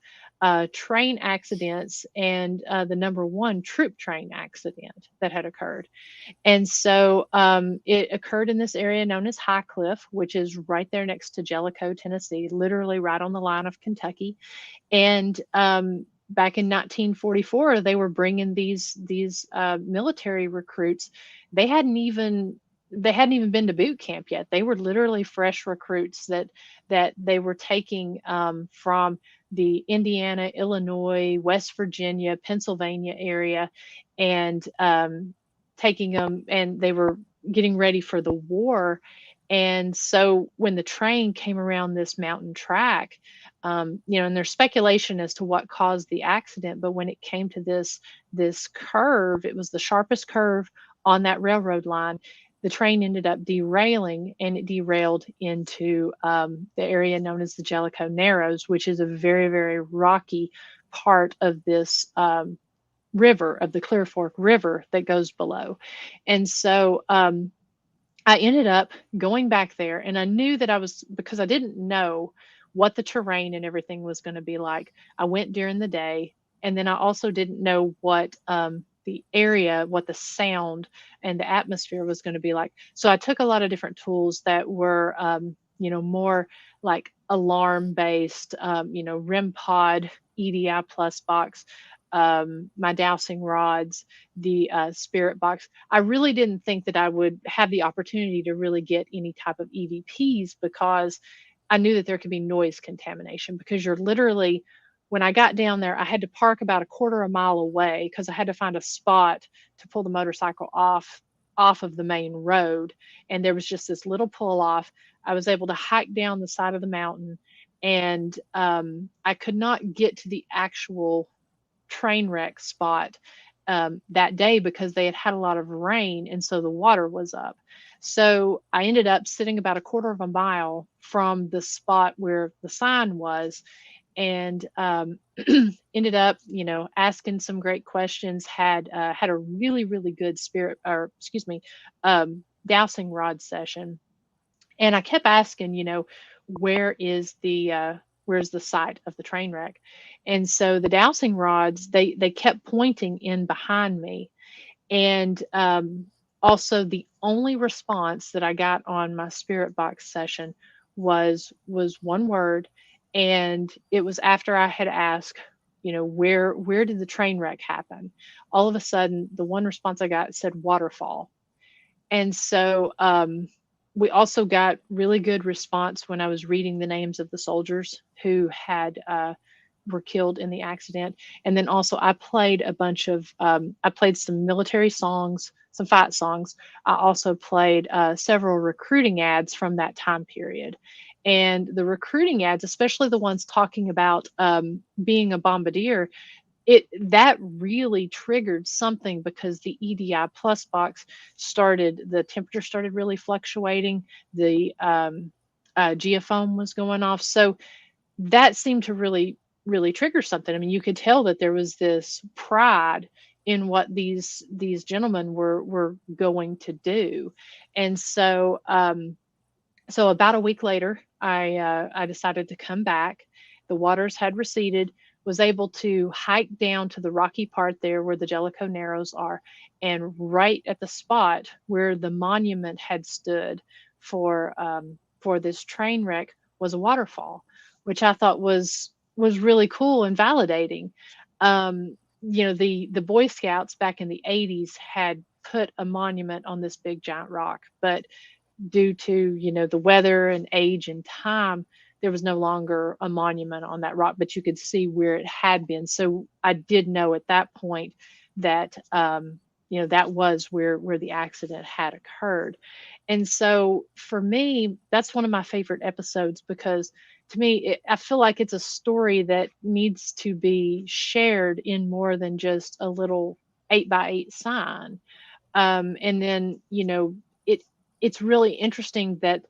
train accidents, and the number one troop train accident that had occurred. And so it occurred in this area known as High Cliff, which is right there next to Jellicoe, Tennessee, literally right on the line of Kentucky. And back in 1944, they were bringing these military recruits. They hadn't even been to boot camp yet. They were literally fresh recruits that they were taking from the Indiana, Illinois, West Virginia, Pennsylvania area, and taking them, and they were getting ready for the war. And so when the train came around this mountain track, and there's speculation as to what caused the accident, but when it came to this curve, it was the sharpest curve on that railroad line. The train ended up derailing, and it derailed into the area known as the Jellicoe Narrows, which is a very, very rocky part of this river, of the Clear Fork River that goes below. And so I ended up going back there, and I knew that because I didn't know what the terrain and everything was going to be like. I went during the day, and then I also didn't know what the area, what the sound and the atmosphere was going to be like. So I took a lot of different tools that were, more like alarm based, REM pod, EDI plus box, my dowsing rods, the spirit box. I really didn't think that I would have the opportunity to really get any type of EVPs, because I knew that there could be noise contamination, because you're literally, when I got down there, I had to park about a quarter of a mile away because I had to find a spot to pull the motorcycle off of the main road. And there was just this little pull off. I was able to hike down the side of the mountain, and I could not get to the actual train wreck spot that day because they had had a lot of rain, and so the water was up. So I ended up sitting about a quarter of a mile from the spot where the sign was, and ended up, asking some great questions. Had a really, really good dowsing rod session. And I kept asking, where is where's the site of the train wreck? And so the dowsing rods, they kept pointing in behind me. And also, the only response that I got on my spirit box session was one word, and it was after I had asked, where did the train wreck happen? All of a sudden, the one response I got said waterfall. And so we also got really good response when I was reading the names of the soldiers who had were killed in the accident. And then also I played I played some military songs, some fight songs. I also played several recruiting ads from that time period. And the recruiting ads, especially the ones talking about being a bombardier, that really triggered something, because the EDI plus box the temperature started really fluctuating. The geofoam was going off. So that seemed to really, really trigger something. I mean, you could tell that there was this pride in what these gentlemen were going to do. And so so about a week later, I decided to come back. The waters had receded, was able to hike down to the rocky part there where the Jellicoe Narrows are, and right at the spot where the monument had stood for this train wreck was a waterfall, which I thought was really cool and validating. The Boy Scouts back in the 80s had put a monument on this big giant rock, but due to the weather and age and time, there was no longer a monument on that rock, but you could see where it had been. So I did know at that point that that was where the accident had occurred. And so for me, that's one of my favorite episodes, because to me, I feel like it's a story that needs to be shared in more than just a little 8x8 sign. And then it's really interesting that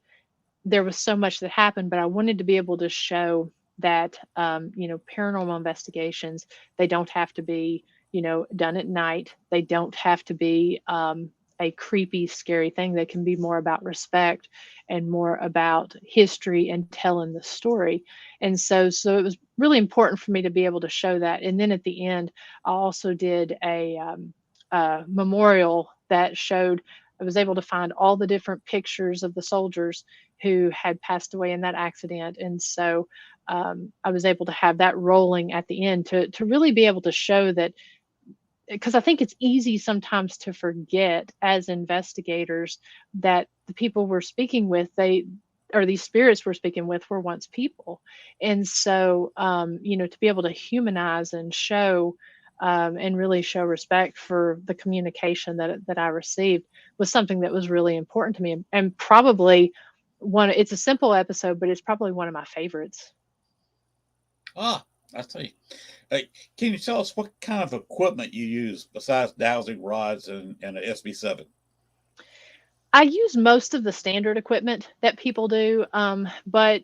there was so much that happened, but I wanted to be able to show that paranormal investigations, they don't have to be done at night. They don't have to be a creepy, scary thing. They can be more about respect and more about history and telling the story. And so it was really important for me to be able to show that. And then at the end, I also did a memorial that showed. I was able to find all the different pictures of the soldiers who had passed away in that accident. And so I was able to have that rolling at the end to really be able to show that, because I think it's easy sometimes to forget as investigators that the people we're speaking with, these spirits we're speaking with, were once people. And so, to be able to humanize and show and really show respect for the communication that I received was something that was really important to me, and probably it's a simple episode, but it's probably one of my favorites. I see. Can you tell us what kind of equipment you use besides dowsing rods and an SB7? I use most of the standard equipment that people do, but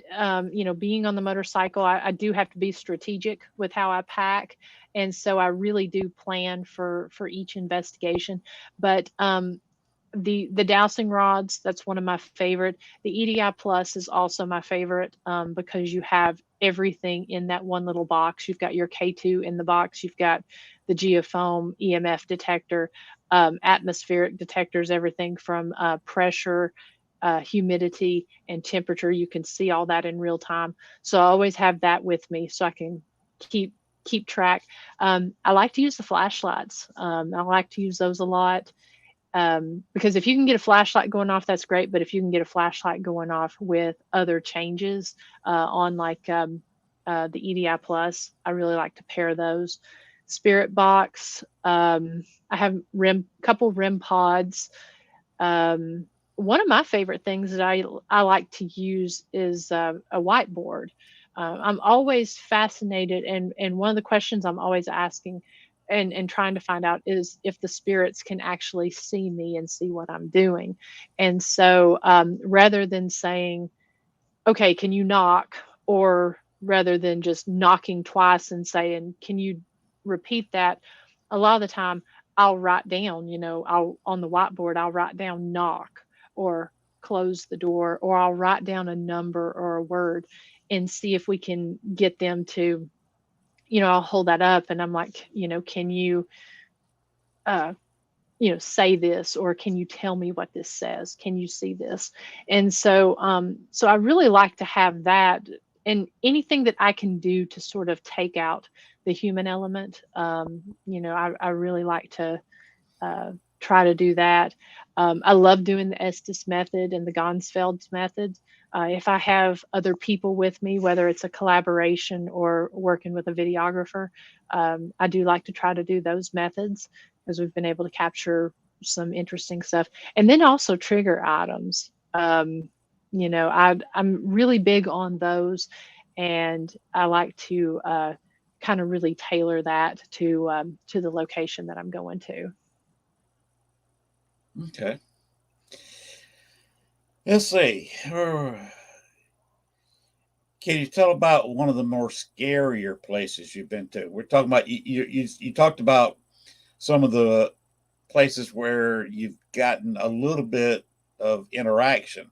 being on the motorcycle, I do have to be strategic with how I pack, and so I really do plan for each investigation. But the dowsing rods, that's one of my favorite. The EDI Plus is also my favorite, because you have everything in that one little box. You've got your K2 in the box. You've got the geofoam EMF detector, atmospheric detectors, everything from pressure, humidity, and temperature. You can see all that in real time. So I always have that with me so I can keep track. I like to use the flashlights. I like to use those a lot. Because if you can get a flashlight going off, that's great. But if you can get a flashlight going off with other changes on the EDI Plus, I really like to pair those. Spirit box. I have couple REM pods. One of my favorite things that I like to use is a whiteboard. I'm always fascinated, and one of the questions I'm always asking and trying to find out is if the spirits can actually see me and see what I'm doing. And so rather than saying, okay, can you knock, or rather than just knocking twice and saying, can you repeat that? A lot of the time I'll write down, I'll on the whiteboard, I'll write down knock or close the door, or I'll write down a number or a word and see if we can get them to, I'll hold that up and I'm like, can you, uh, say this, or can you tell me what this says? Can you see this? And so I really like to have that, and anything that I can do to sort of take out the human element. I really like to try to do that. I love doing the Estes method and the Gonsfeld's method. If I have other people with me, whether it's a collaboration or working with a videographer, I do like to try to do those methods because we've been able to capture some interesting stuff. And then also trigger items. I'm really big on those, and I like to kind of really tailor that to the location that I'm going to. Okay. Let's see. Can you tell about one of the more scarier places you've been to? We're talking about you talked about some of the places where you've gotten a little bit of interaction.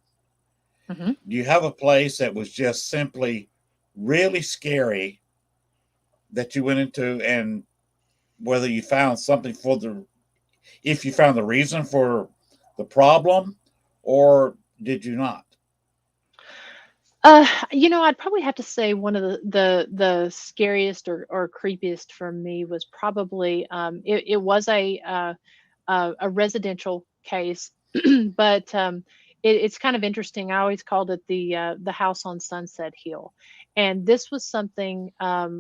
Mm-hmm. Do you have a place that was just simply really scary that you went into, and whether you found something if you found the reason for the problem, or did you not? I'd probably have to say one of the scariest or creepiest for me was probably it was a residential case, but it's kind of interesting. I always called it the house on Sunset Hill, and this was something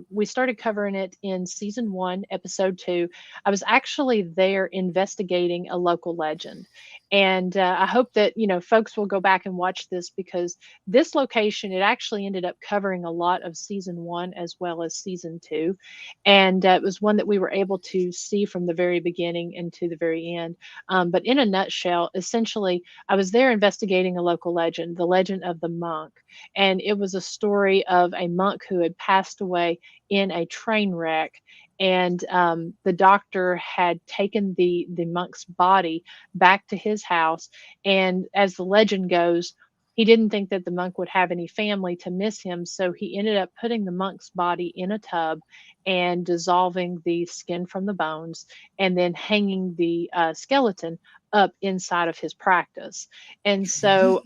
we started covering it in season 1, episode 2. I was actually there investigating a local legend, and I hope that folks will go back and watch this, because this location, it actually ended up covering a lot of season 1 as well as season 2, and it was one that we were able to see from the very beginning and to the very end. But in a nutshell, essentially, I was there investigating a local legend, the legend of the monk. And it was a story of a monk who had passed away in a train wreck. And the doctor had taken the monk's body back to his house. And as the legend goes, he didn't think that the monk would have any family to miss him. So he ended up putting the monk's body in a tub and dissolving the skin from the bones, and then hanging the skeleton up inside of his practice. And so,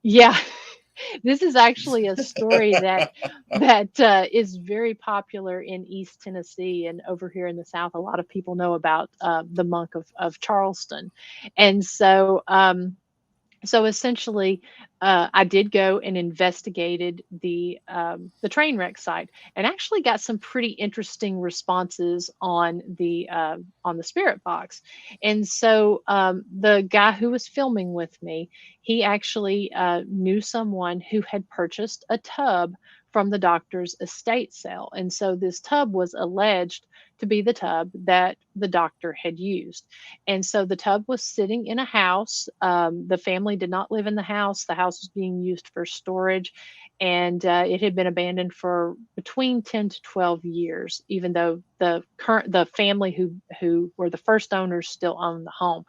yeah, this is actually a story that is very popular in East Tennessee, and over here in the South, a lot of people know about the Monk of Charleston. And so essentially, I did go and investigated the train wreck site, and actually got some pretty interesting responses on the spirit box. And so the guy who was filming with me, he actually knew someone who had purchased a tub from the doctor's estate sale, and so this tub was alleged to be the tub that the doctor had used. And so the tub was sitting in a house. The family did not live in the house. The house was being used for storage, and it had been abandoned for between 10 to 12 years, even though the family who were the first owners still owned the home.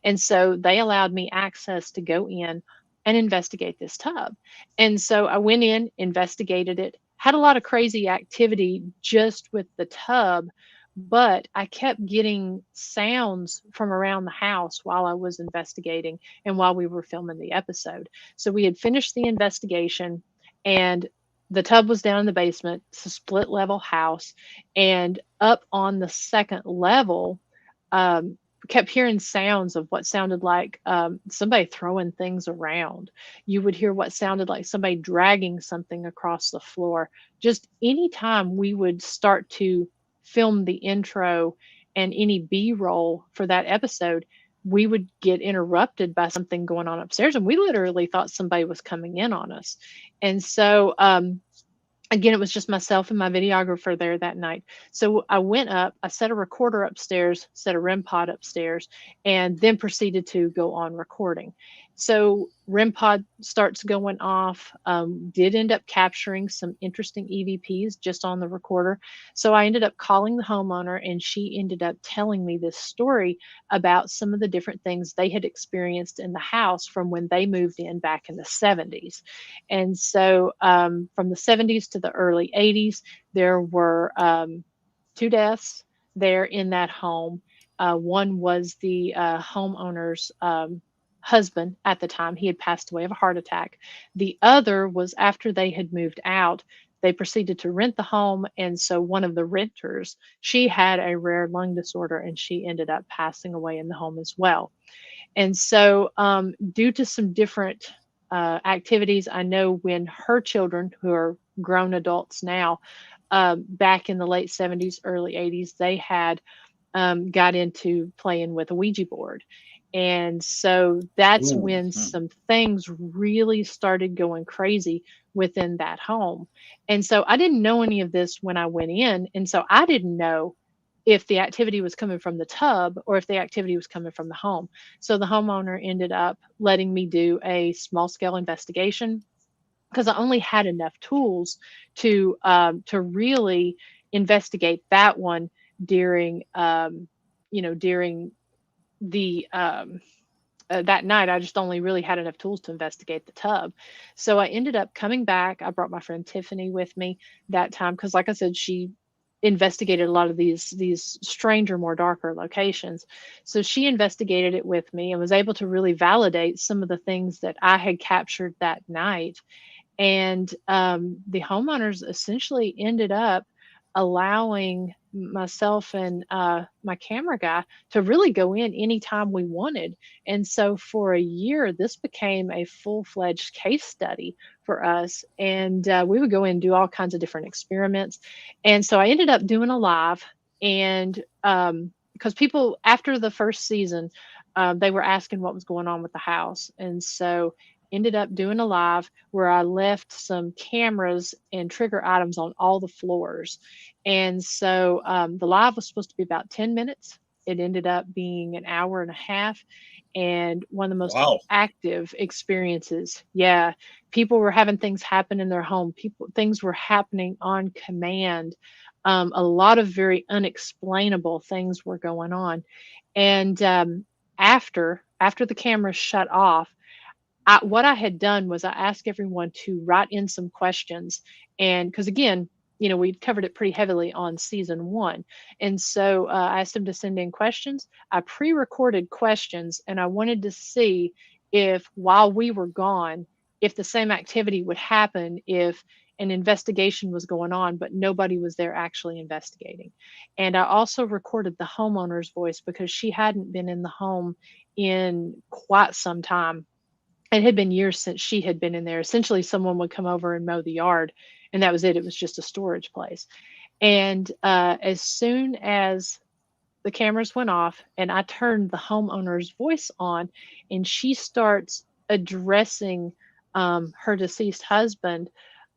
And so they allowed me access to go in and investigate this tub. And so I went in, investigated it, had a lot of crazy activity just with the tub, but I kept getting sounds from around the house while I was investigating and while we were filming the episode. So we had finished the investigation, and the tub was down in the basement. It's a split level house, and up on the second level, kept hearing sounds of what sounded like somebody throwing things around. You would hear what sounded like somebody dragging something across the floor. Just anytime we would start to film the intro and any B-roll for that episode, we would get interrupted by something going on upstairs, and we literally thought somebody was coming in on us. And so again, it was just myself and my videographer there that night. So I went up, I set a recorder upstairs, set a REM pod upstairs, and then proceeded to go on recording. So REM pod starts going off. Did end up capturing some interesting EVPs just on the recorder. So I ended up calling the homeowner, and she ended up telling me this story about some of the different things they had experienced in the house from when they moved in back in the 70s. And so from the 70s to the early 80s, there were two deaths there in that home. One was the homeowner's husband at the time. He had passed away of a heart attack. The other was after they had moved out, they proceeded to rent the home. And so one of the renters, she had a rare lung disorder, and she ended up passing away in the home as well. And so, due to some different activities, I know when her children, who are grown adults now, back in the late 70s, early 80s, they had got into playing with a Ouija board. And so that's Ooh. when some things really started going crazy within that home. And so I didn't know any of this when I went in. And so I didn't know if the activity was coming from the tub or if the activity was coming from the home. So the homeowner ended up letting me do a small scale investigation because I only had enough tools to really investigate that one during during the that night. I just only really had enough tools to investigate the tub. So I ended up coming back. I brought my friend Tiffany with me that time because, like I said, she investigated a lot of these stranger, more darker locations. So she investigated it with me and was able to really validate some of the things that I had captured that night. And the homeowners essentially ended up allowing myself and my camera guy to really go in anytime we wanted. And so for a year, this became a full-fledged case study for us. And we would go in and do all kinds of different experiments. And so I ended up doing a live. And because people, after the first season, they were asking what was going on with the house. And so ended up doing a live where I left some cameras and trigger items on all the floors. And so the live was supposed to be about 10 minutes. It ended up being an hour and a half, and one of the most Wow. active experiences. Yeah, people were having things happen in their home. Things were happening on command. A lot of very unexplainable things were going on. And after the cameras shut off, what I had done was I asked everyone to write in some questions. And because again, we covered it pretty heavily on season one. And so I asked them to send in questions. I pre recorded questions, and I wanted to see if while we were gone, if the same activity would happen if an investigation was going on, but nobody was there actually investigating. And I also recorded the homeowner's voice because she hadn't been in the home in quite some time. It had been years since she had been in there. Essentially, someone would come over and mow the yard, and that was it. It was just a storage place. And as soon as the cameras went off and I turned the homeowner's voice on, and she starts addressing her deceased husband,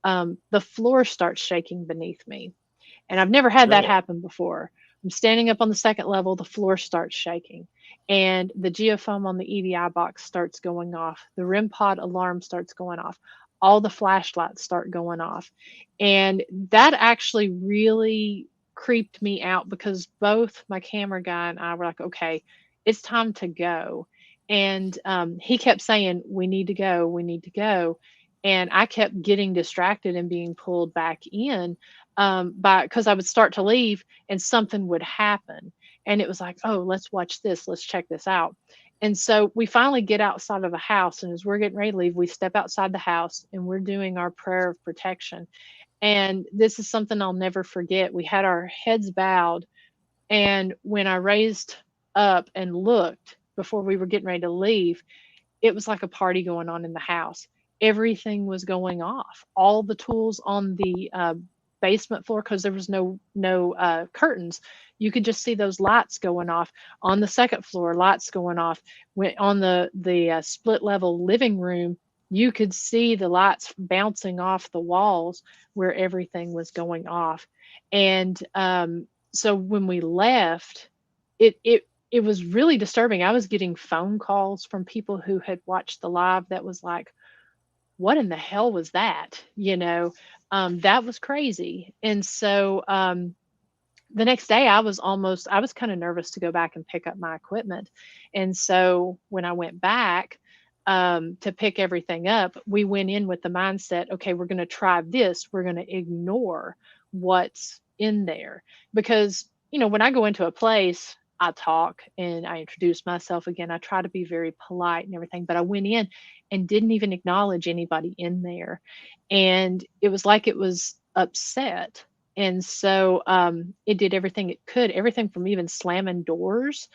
the floor starts shaking beneath me. And I've never had that Really? happen before. I'm standing up on the second level, the floor starts shaking, and the geofoam on the EVI box starts going off. The REM pod alarm starts going off. All the flashlights start going off. And that actually really creeped me out because both my camera guy and I were like, okay, it's time to go. And he kept saying, we need to go, we need to go. And I kept getting distracted and being pulled back in because I would start to leave and something would happen. And it was like, oh, let's watch this, let's check this out. And so we finally get outside of the house. And as we're getting ready to leave, we step outside the house and we're doing our prayer of protection. And this is something I'll never forget. We had our heads bowed. And when I raised up and looked before we were getting ready to leave, it was like a party going on in the house. Everything was going off. All the tools on the basement floor, because there was no curtains, you could just see those lights going off on the second floor. Lights going off. On the split level living room, you could see the lights bouncing off the walls where everything was going off. And so when we left, it it was really disturbing. I was getting phone calls from people who had watched the live that was like, what in the hell was that? That was crazy. And so the next day I was kind of nervous to go back and pick up my equipment. And so when I went back to pick everything up, we went in with the mindset, okay, we're going to try this. We're going to ignore what's in there. Because, when I go into a place, I talk and I introduce myself again. I try to be very polite and everything, but I went in and didn't even acknowledge anybody in there. And it was like it was upset. And so it did everything it could, everything from even slamming doors,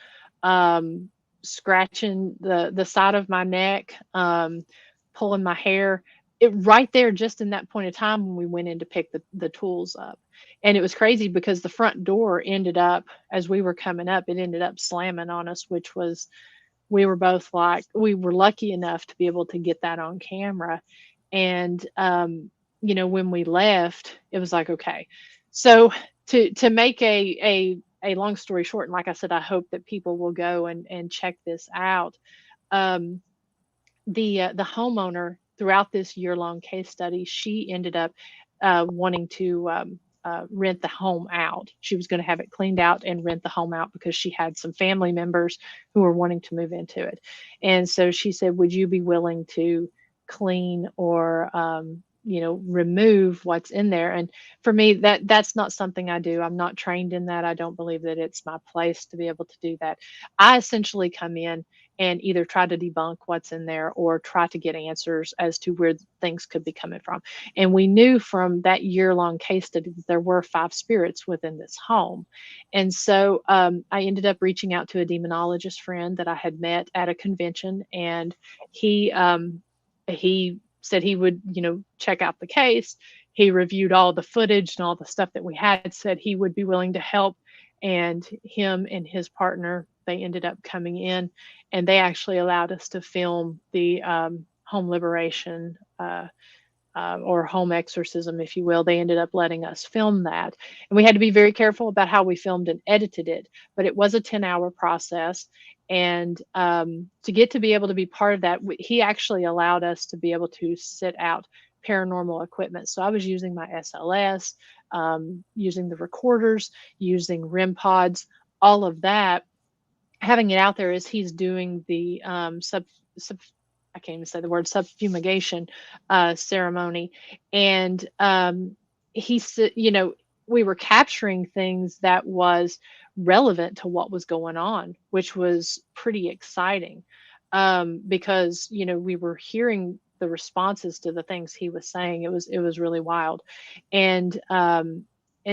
scratching the side of my neck, pulling my hair. It right there, just in that point of time when we went in to pick the tools up. And it was crazy because the front door ended up, as we were coming up, it ended up slamming on us, which was, we were both like, we were lucky enough to be able to get that on camera. And, when we left, it was like, okay. So to make a long story short, and like I said, I hope that people will go and check this out. The homeowner throughout this year-long case study, she ended up wanting to rent the home out. She was going to have it cleaned out and rent the home out because she had some family members who were wanting to move into it. And so she said, would you be willing to clean or remove what's in there? And for me, that's not something I do. I'm not trained in that. I don't believe that it's my place to be able to do that. I essentially come in and either try to debunk what's in there or try to get answers as to where things could be coming from. And we knew from that year-long case study that there were 5 spirits within this home. And so I ended up reaching out to a demonologist friend that I had met at a convention, and he said he would, check out the case. He reviewed all the footage and all the stuff that we had, said he would be willing to help. And him and his partner, they ended up coming in, and they actually allowed us to film the home liberation or home exorcism, if you will. They ended up letting us film that. And we had to be very careful about how we filmed and edited it, but it was a 10-hour process. And to get to be able to be part of that, he actually allowed us to be able to sit out paranormal equipment. So I was using my SLS, using the recorders, using REM pods, all of that, having it out there as he's doing the I can't even say the word, subfumigation ceremony. And he said, we were capturing things that was relevant to what was going on, which was pretty exciting because, we were hearing the responses to the things he was saying. It was really wild. And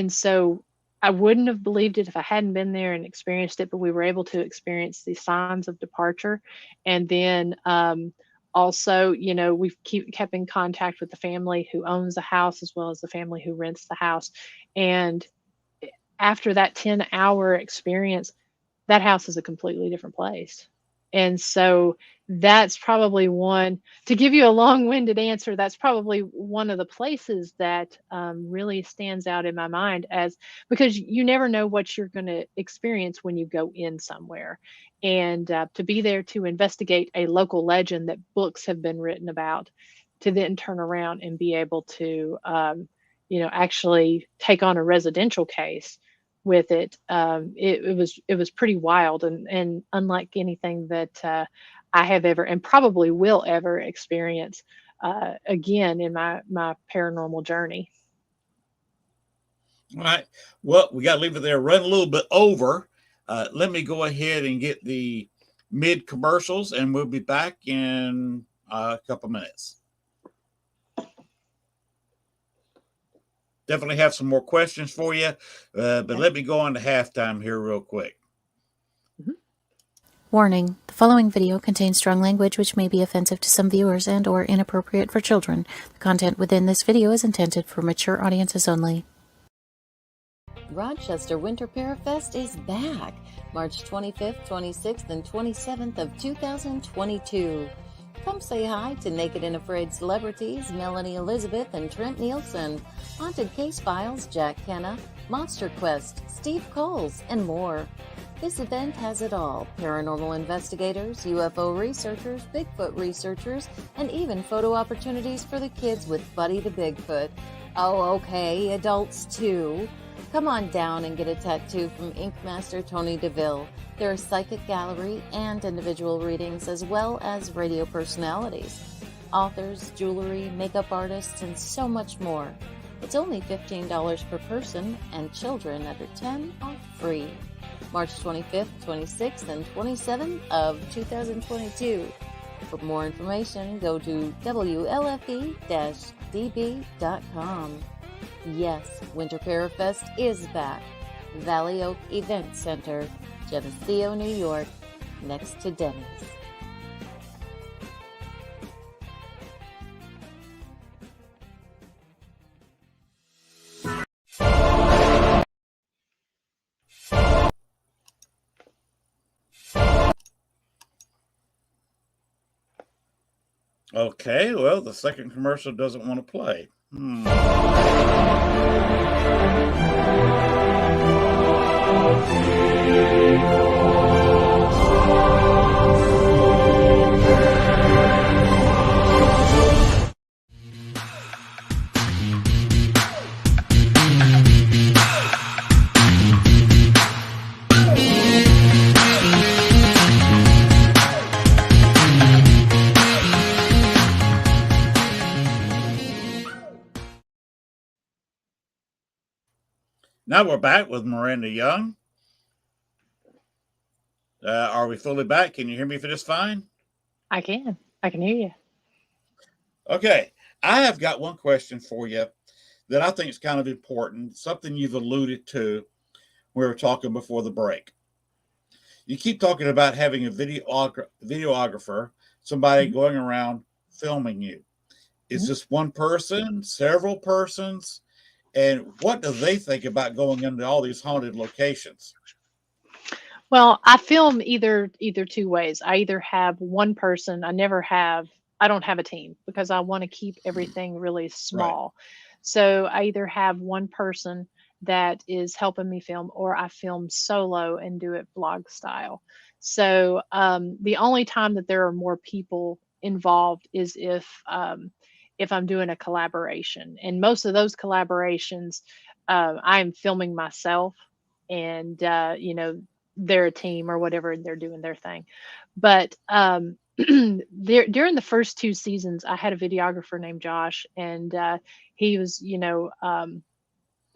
so I wouldn't have believed it if I hadn't been there and experienced it, but we were able to experience the signs of departure. And then also, we've kept in contact with the family who owns the house as well as the family who rents the house. And after that 10-hour experience, that house is a completely different place. And so that's probably one, to give you a long-winded answer, that's probably one of the places that really stands out in my mind, because you never know what you're going to experience when you go in somewhere. And to be there to investigate a local legend that books have been written about, to then turn around and be able to, actually take on a residential case with it. It was pretty wild and unlike anything that I have ever and probably will ever experience again in my paranormal journey. All right. Well, we got to leave it there. Run a little bit over. Let me go ahead and get the mid commercials, and we'll be back in a couple minutes. Definitely have some more questions for you, but let me go on to halftime here real quick. Warning, the following video contains strong language which may be offensive to some viewers and or inappropriate for children. The content within this video is intended for mature audiences only. Rochester Winter Parafest is back, March 25th, 26th, and 27th of 2022. Come say hi to Naked and Afraid celebrities Melanie Elizabeth and Trent Nielsen, Haunted Case Files Jack Kenna, Monster Quest, Steve Coles, and more. This event has it all: paranormal investigators, UFO researchers, Bigfoot researchers, and even photo opportunities for the kids with Buddy the Bigfoot. Oh, okay, adults too. Come on down and get a tattoo from Ink Master Tony DeVille. There are psychic gallery and individual readings, as well as radio personalities, authors, jewelry, makeup artists, and so much more. It's only $15 per person, and children under 10 are free. March 25th, 26th, and 27th of 2022. For more information, go to WLFE-DB.com. Yes, Winter Parafest is back. Valley Oak Event Center, Geneseo, New York, next to Denny's. Okay, well, the second commercial doesn't want to play. Now we're back with Miranda Young. Are we fully back? Can you hear me for this fine? I can hear you. Okay. I have got one question for you that I think is kind of important, something you've alluded to when we were talking before the break. You keep talking about having a videographer, somebody going around filming you. Is this one person, several persons? And what do they think about going into all these haunted locations? Well, I film either two ways. I either have one person. I don't have a team because I want to keep everything really small. Right. So I either have one person that is helping me film, or I film solo and do it vlog style. So the only time that there are more people involved is if I'm doing a collaboration, and most of those collaborations, I'm filming myself, and they're a team or whatever, and they're doing their thing. But during the first two seasons, I had a videographer named Josh, and he was,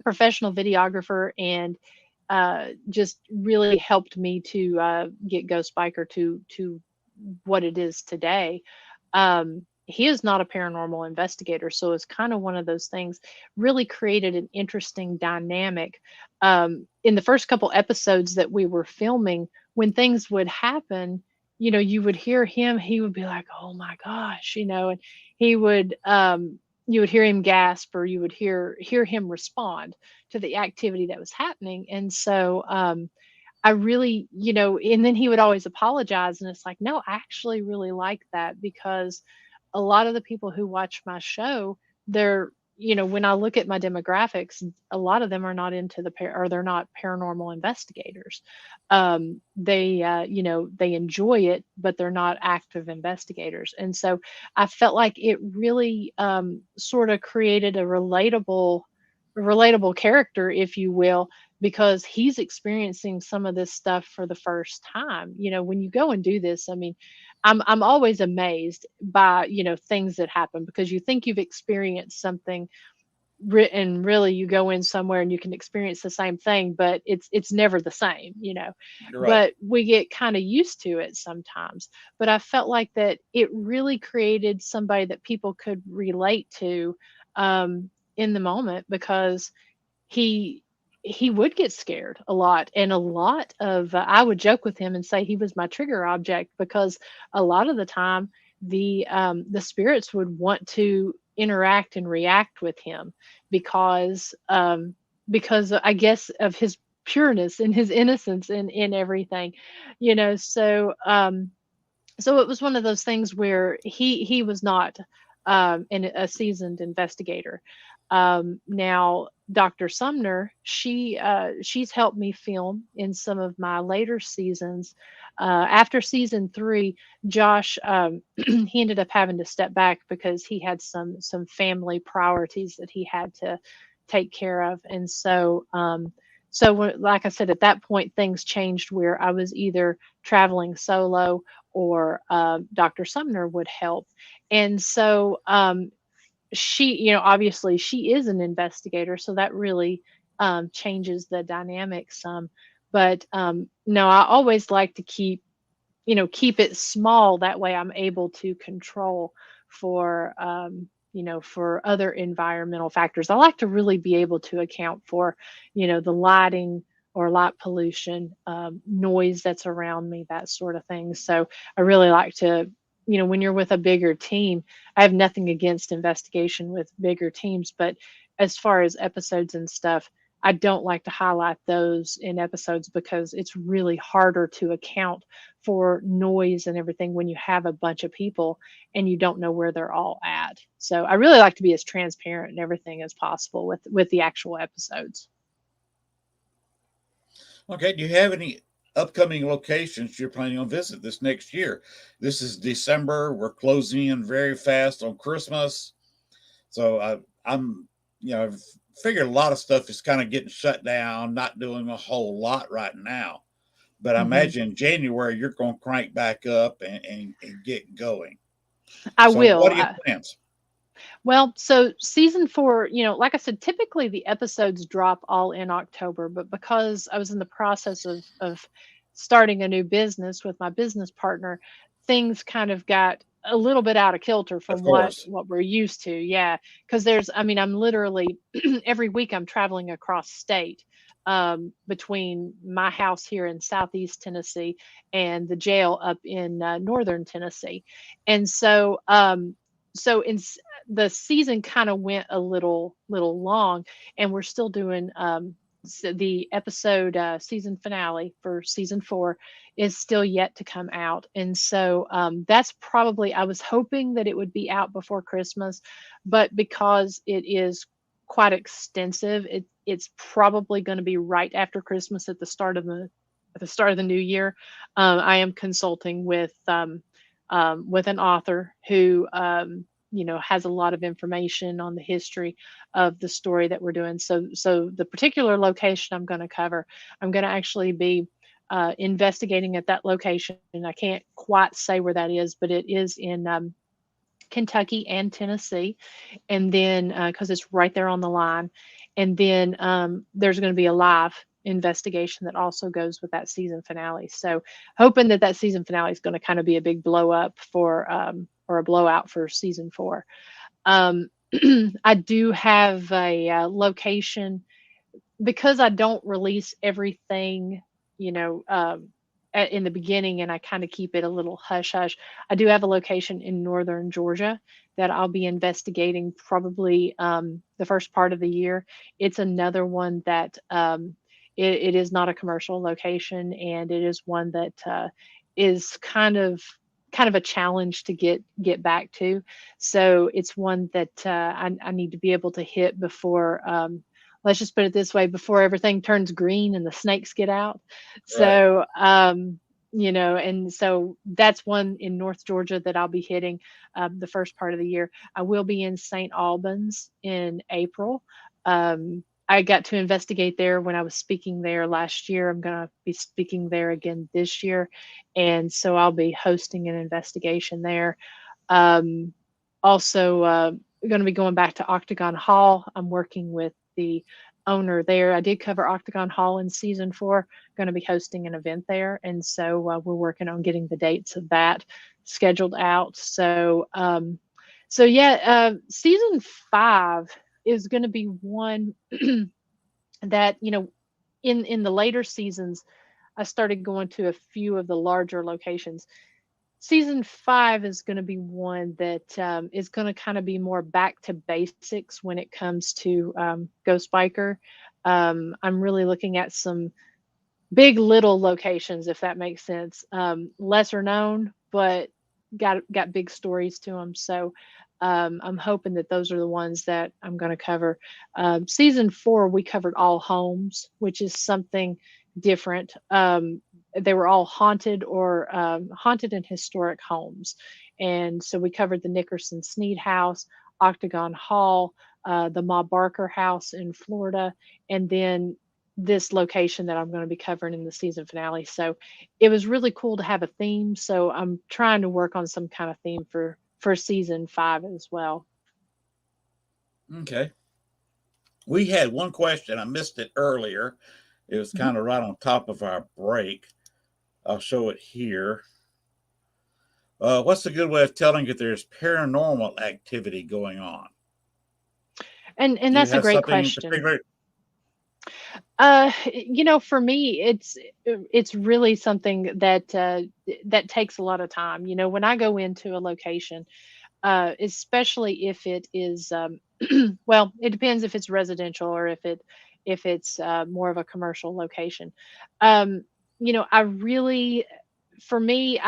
professional videographer, and just really helped me to get Ghost Biker to what it is today. He is not a paranormal investigator, so it's kind of one of those things. Really created an interesting dynamic. In the first couple episodes that we were filming, when things would happen, you would hear him. He would be like, "Oh my gosh," and he would, you would hear him gasp, or you would hear him respond to the activity that was happening. And so I really, and then he would always apologize, and it's like, no, I actually really like that, because a lot of the people who watch my show, they're, when I look at my demographics, a lot of them are not into or they're not paranormal investigators. They enjoy it, but they're not active investigators. And so I felt like it really sort of created a relatable character, if you will, because he's experiencing some of this stuff for the first time. When you go and do this, I mean, I'm always amazed by, things that happen, because you think you've experienced something, and really you go in somewhere and you can experience the same thing, but it's never the same, Right. But we get kind of used to it sometimes. But I felt like that it really created somebody that people could relate to in the moment, because he would get scared a lot, and a lot of I would joke with him and say he was my trigger object, because a lot of the time the spirits would want to interact and react with him, because I guess of his pureness and his innocence in everything, so so it was one of those things where he was not a seasoned investigator. Now, Dr. Sumner, she's helped me film in some of my later seasons. After season 3, Josh he ended up having to step back because he had some family priorities that he had to take care of, and like I said, at that point things changed where I was either traveling solo or Dr. Sumner would help, and she, obviously she is an investigator, so that really changes the dynamic some. But no, I always like to keep it small. That way I'm able to control for, for other environmental factors. I like to really be able to account for, the lighting or light pollution, noise that's around me, that sort of thing. So I really like to, when you're with a bigger team, I have nothing against investigation with bigger teams, but as far as episodes and stuff, I don't like to highlight those in episodes because it's really harder to account for noise and everything when you have a bunch of people and you don't know where they're all at. So I really like to be as transparent and everything as possible with the actual episodes. Okay, do you have any upcoming locations you're planning on visit this next year? This is December. We're closing in very fast on Christmas. So I'm, I've figured a lot of stuff is kind of getting shut down, not doing a whole lot right now. But I imagine in January you're going to crank back up and get going. I So what will. are your plans? Well, so season 4, like I said, typically the episodes drop all in October, but because I was in the process of starting a new business with my business partner, things kind of got a little bit out of kilter Of from what course. what we're used to. Yeah, because I'm literally every week I'm traveling across state, between my house here in Southeast Tennessee and the jail up in Northern Tennessee, and the season kind of went a little long, and we're still doing the episode season finale for season 4 is still yet to come out, and that's probably, I was hoping that it would be out before Christmas, but because it is quite extensive, it's probably going to be right after Christmas at the start of the new year. I am consulting with an author who has a lot of information on the history of the story that we're doing. So the particular location I'm going to cover, I'm going to actually be investigating at that location, and I can't quite say where that is, but it is in Kentucky and Tennessee, and then because it's right there on the line, and then there's going to be a live investigation that also goes with that season finale. So hoping that season finale is going to kind of be a big blow up for or a blowout for season 4. I do have a location, because I don't release everything, in the beginning, and I kind of keep it a little hush hush. I do have a location in northern Georgia that I'll be investigating probably the first part of the year. It's another one that it is not a commercial location, and it is one that is kind of a challenge to get back to. So it's one that I need to be able to hit before. Let's just put it this way: before everything turns green and the snakes get out. Right. So and so that's one in North Georgia that I'll be hitting the first part of the year. I will be in St. Albans in April. I got to investigate there when I was speaking there last year. I'm going to be speaking there again this year. And so I'll be hosting an investigation there. Also, going to be going back to Octagon Hall. I'm working with the owner there. I did cover Octagon Hall in season 4. Going to be hosting an event there. And so we're working on getting the dates of that scheduled out. So, season 5 is going to be one that, in the later seasons, I started going to a few of the larger locations. Season 5 is going to be one that is going to kind of be more back to basics when it comes to Ghost Biker. I'm really looking at some big little locations, if that makes sense. Lesser known, but got big stories to them. So I'm hoping that those are the ones that I'm going to cover. Season 4, we covered all homes, which is something different. They were all haunted or haunted and historic homes. And so we covered the Nickerson Sneed House, Octagon Hall, the Ma Barker House in Florida, and then this location that I'm going to be covering in the season finale. So it was really cool to have a theme. So I'm trying to work on some kind of theme for season 5 as well. Okay. We had one question. I missed it earlier. It was kind of right on top of our break. I'll show it here. What's a good way of telling if there's paranormal activity going on? And Do you that's a have great something in question. particular? For me, it's really something that takes a lot of time. When I go into a location, especially if it is, well, it depends if it's residential or if it's more of a commercial location. I really, for me,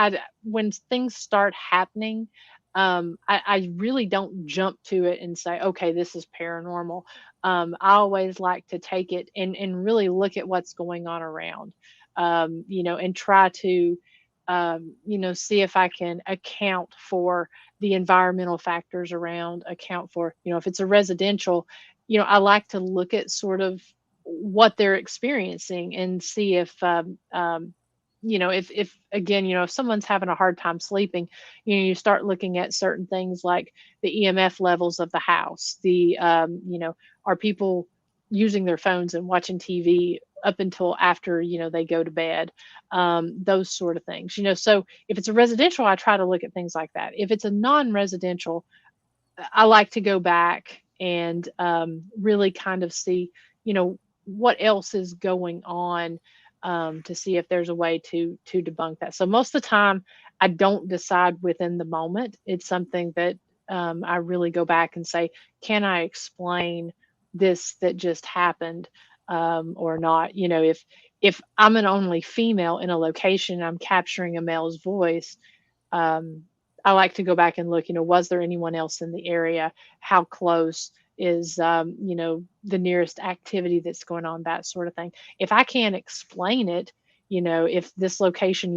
when things start happening, I really don't jump to it and say, okay, this is paranormal. I always like to take it and really look at what's going on around, and try to, see if I can account for the environmental factors around, account for, if it's a residential, I like to look at sort of what they're experiencing and see if again, if someone's having a hard time sleeping, you start looking at certain things like the EMF levels of the house, are people using their phones and watching TV up until after, they go to bed, those sort of things, so if it's a residential, I try to look at things like that. If it's a non-residential, I like to go back and really kind of see, what else is going on, to see if there's a way to debunk that. So most of the time, I don't decide within the moment. It's something that I really go back and say, can I explain this that just happened, or not? If I'm an only female in a location, I'm capturing a male's voice. Um, I like to go back and look, was there anyone else in the area? How close is, the nearest activity that's going on, that sort of thing. If I can't explain it, if this location,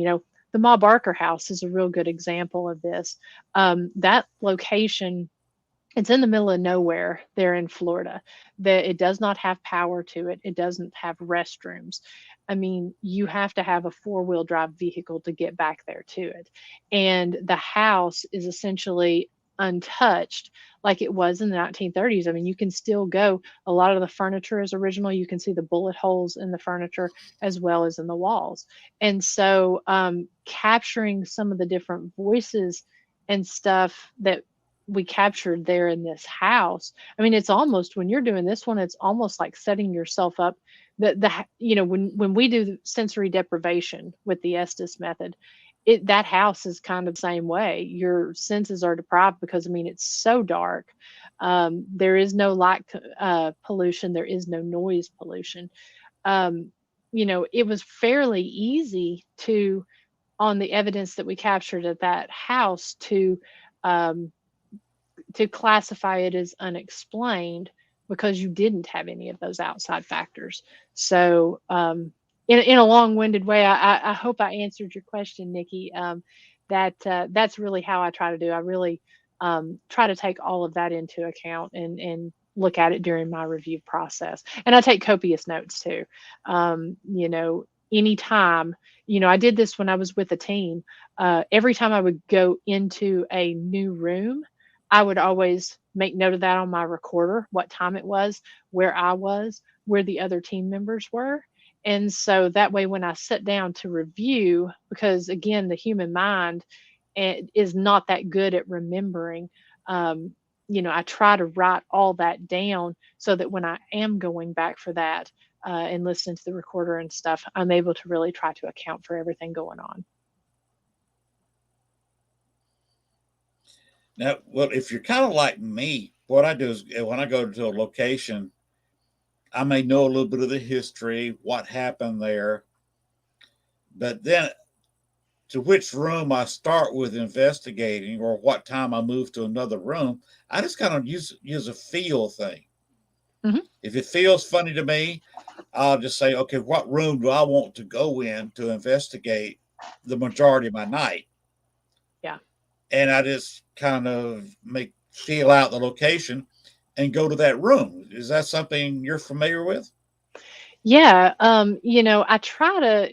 the Ma Barker house is a real good example of this. That location, it's in the middle of nowhere there in Florida. That it does not have power to it. It doesn't have restrooms. I mean, you have to have a four-wheel drive vehicle to get back there to it. And the house is essentially untouched like it was in the 1930s. I mean, you can still go. A lot of the furniture is original. You can see the bullet holes in the furniture as well as in the walls. And so capturing some of the different voices and stuff that we captured there in this house. I mean, it's almost, when you're doing this one, it's almost like setting yourself up. When we do the sensory deprivation with the Estes method, that house is kind of the same way. Your senses are deprived because, I mean, it's so dark. There is no light pollution. There is no noise pollution. It was fairly easy on the evidence that we captured at that house, um, to classify it as unexplained because you didn't have any of those outside factors. So, in a long-winded way, I hope I answered your question, Nikki. That's really how I try to do. I really try to take all of that into account and look at it during my review process. And I take copious notes too. Anytime, I did this when I was with a team. Every time I would go into a new room, I would always make note of that on my recorder, what time it was, where I was, where the other team members were. And so that way, when I sit down to review, because again, the human mind is not that good at remembering, I try to write all that down so that when I am going back for that and listening to the recorder and stuff, I'm able to really try to account for everything going on. Now, well, if you're kind of like me, what I do is when I go to a location, I may know a little bit of the history, what happened there, but then to which room I start with investigating or what time I move to another room, I just kind of use a feel thing. Mhm. If it feels funny to me, I'll just say, okay, what room do I want to go in to investigate the majority of my night? Yeah. And I just kind of feel out the location and go to that room. Is that something you're familiar with? Yeah, I try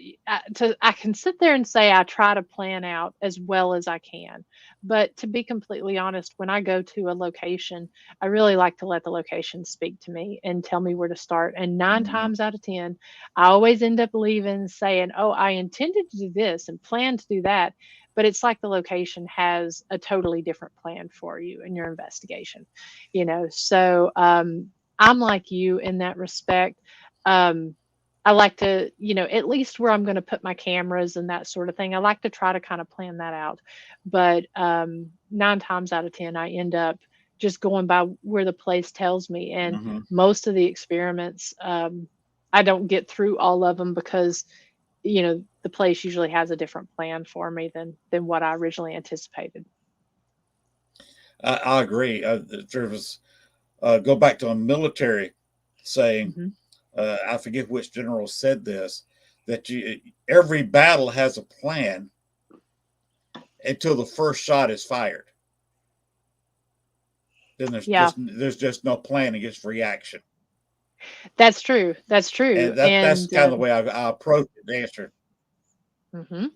I can sit there and say I try to plan out as well as I can. But to be completely honest, when I go to a location, I really like to let the location speak to me and tell me where to start. And nine Mm-hmm. times out of 10, I always end up leaving saying, "Oh, I intended to do this and planned to do that." But it's like the location has a totally different plan for you in your investigation, So I'm like you in that respect. um, I like to, at least where I'm going to put my cameras and that sort of thing. I like to try to kind of plan that out. But nine times out of 10, I end up just going by where the place tells me. And Mm-hmm. most of the experiments, I don't get through all of them because, the place usually has a different plan for me than what I originally anticipated. I agree. There was go back to a military saying. Hmm. I forget which general said this, that every battle has a plan until the first shot is fired. Then Yeah, there's just no plan against reaction, that's true. That's true. and that's And kind of the way I approach it. The answer. mhm.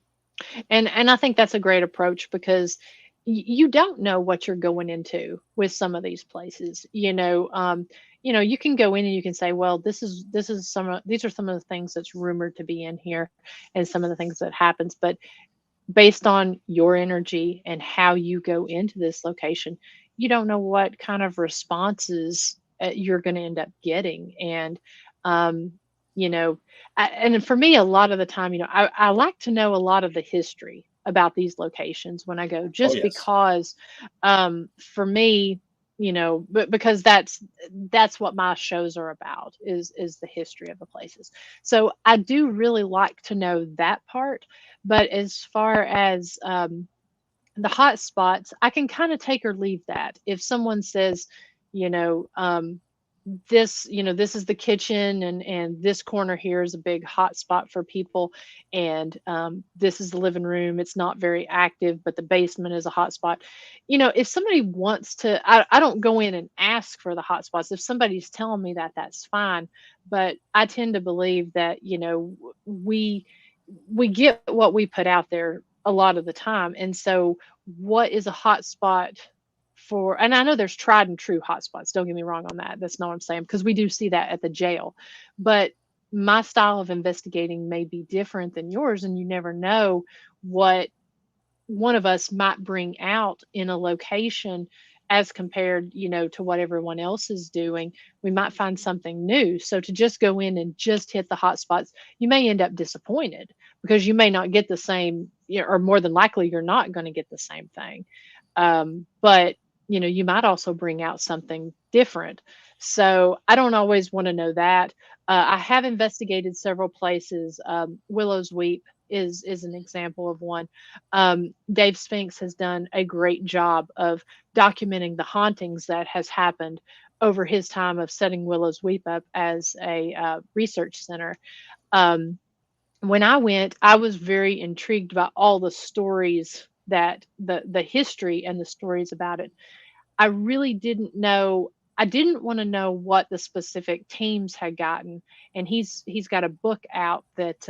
And I think that's a great approach because you don't know what you're going into with some of these places. You can go in and you can say, well, these are some of the things that's rumored to be in here, and some of the things that happens. But based on your energy and how you go into this location, you don't know what kind of responses you're going to end up getting. And, um, you know, and for me, a lot of the time, I like to know a lot of the history about these locations when I go, Oh just yes. because for me, but because that's what my shows are about is the history of the places. So I do really like to know that part. But as far as the hot spots, I can kind of take or leave that. If someone says, you know, this is the kitchen, and this corner here is a big hot spot for people, and this is the living room. It's not very active, but the basement is a hot spot. If somebody wants to, I don't go in and ask for the hot spots. If somebody's telling me that, that's fine. But I tend to believe that we get what we put out there a lot of the time. And so what is a hot spot for, and I know there's tried and true hot spots, don't get me wrong on that. That's not what I'm saying, because we do see that at the jail. But my style of investigating may be different than yours, and you never know what one of us might bring out in a location as compared, to what everyone else is doing. We might find something new. So to just go in and just hit the hot spots, you may end up disappointed because you may not get the same, or more than likely you're not going to get the same thing. But you might also bring out something different. So I don't always want to know that. I have investigated several places. Willow's Weep is an example of one. Dave Spinks has done a great job of documenting the hauntings that has happened over his time of setting Willow's Weep up as a research center. Um, when I went, I was very intrigued by all the stories, that the history and the stories about it. I really didn't know. I didn't want to know what the specific teams had gotten, and he's got a book out that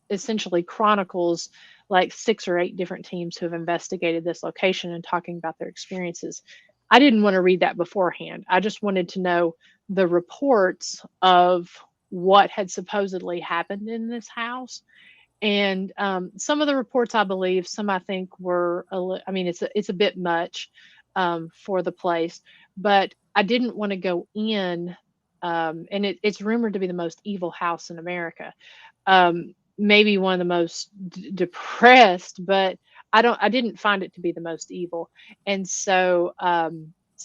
essentially chronicles like 6 or 8 different teams who have investigated this location and talking about their experiences. I didn't want to read that beforehand. I just wanted to know the reports of what had supposedly happened in this house. And some of the reports I believe, some I think were, I mean, it's a bit much for the place, but I didn't want to go in. And it's rumored to be the most evil house in America. Maybe one of the most depressed, but I didn't find it to be the most evil. And so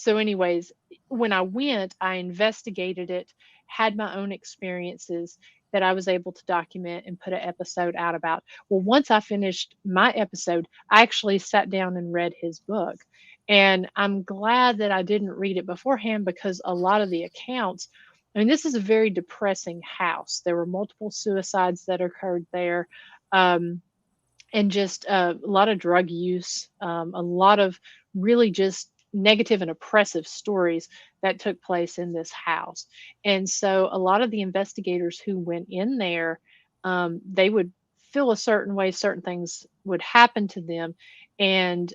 anyways, when I went, I investigated it, had my own experiences, that I was able to document and put an episode out about. Well, once I finished my episode, I actually sat down and read his book. And I'm glad that I didn't read it beforehand, because a lot of the accounts, I mean, this is a very depressing house. There were multiple suicides that occurred there. And just a lot of drug use, a lot of really just negative and oppressive stories that took place in this house. And so a lot of the investigators who went in there, they would feel a certain way, certain things would happen to them. And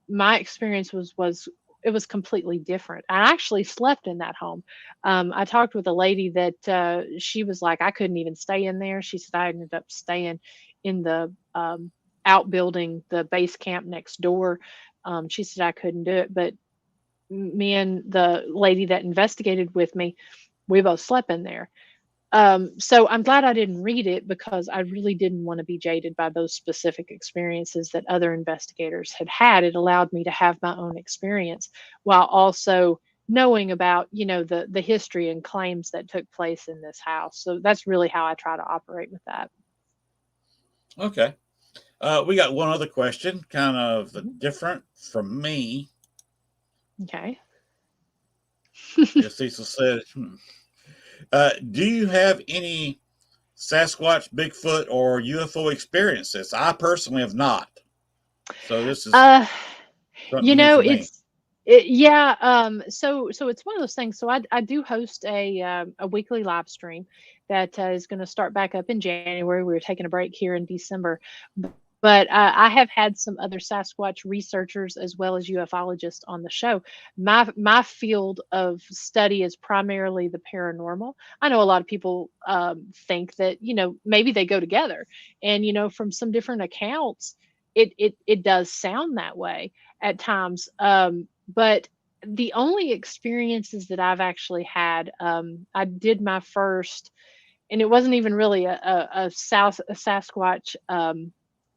my experience was it was completely different. I actually slept in that home. I talked with a lady that she was like, I couldn't even stay in there. She said I ended up staying in the outbuilding, the base camp next door. She said I couldn't do it, but me and the lady that investigated with me, we both slept in there. So I'm glad I didn't read it, because I really didn't want to be jaded by those specific experiences that other investigators had had. It allowed me to have my own experience while also knowing about, the history and claims that took place in this house. So that's really how I try to operate with that. Okay. We got one other question, kind of different from me. Okay. As Cecil said, do you have any Sasquatch, Bigfoot, or UFO experiences? I personally have not. So this is something new for me. So it's one of those things. So I do host a weekly live stream that is going to start back up in January. We were taking a break here in December, but I have had some other Sasquatch researchers as well as ufologists on the show. My field of study is primarily the paranormal. I know a lot of people think that maybe they go together, and from some different accounts, it does sound that way at times. But the only experiences that I've actually had, I did my first, and it wasn't even really a Sasquatch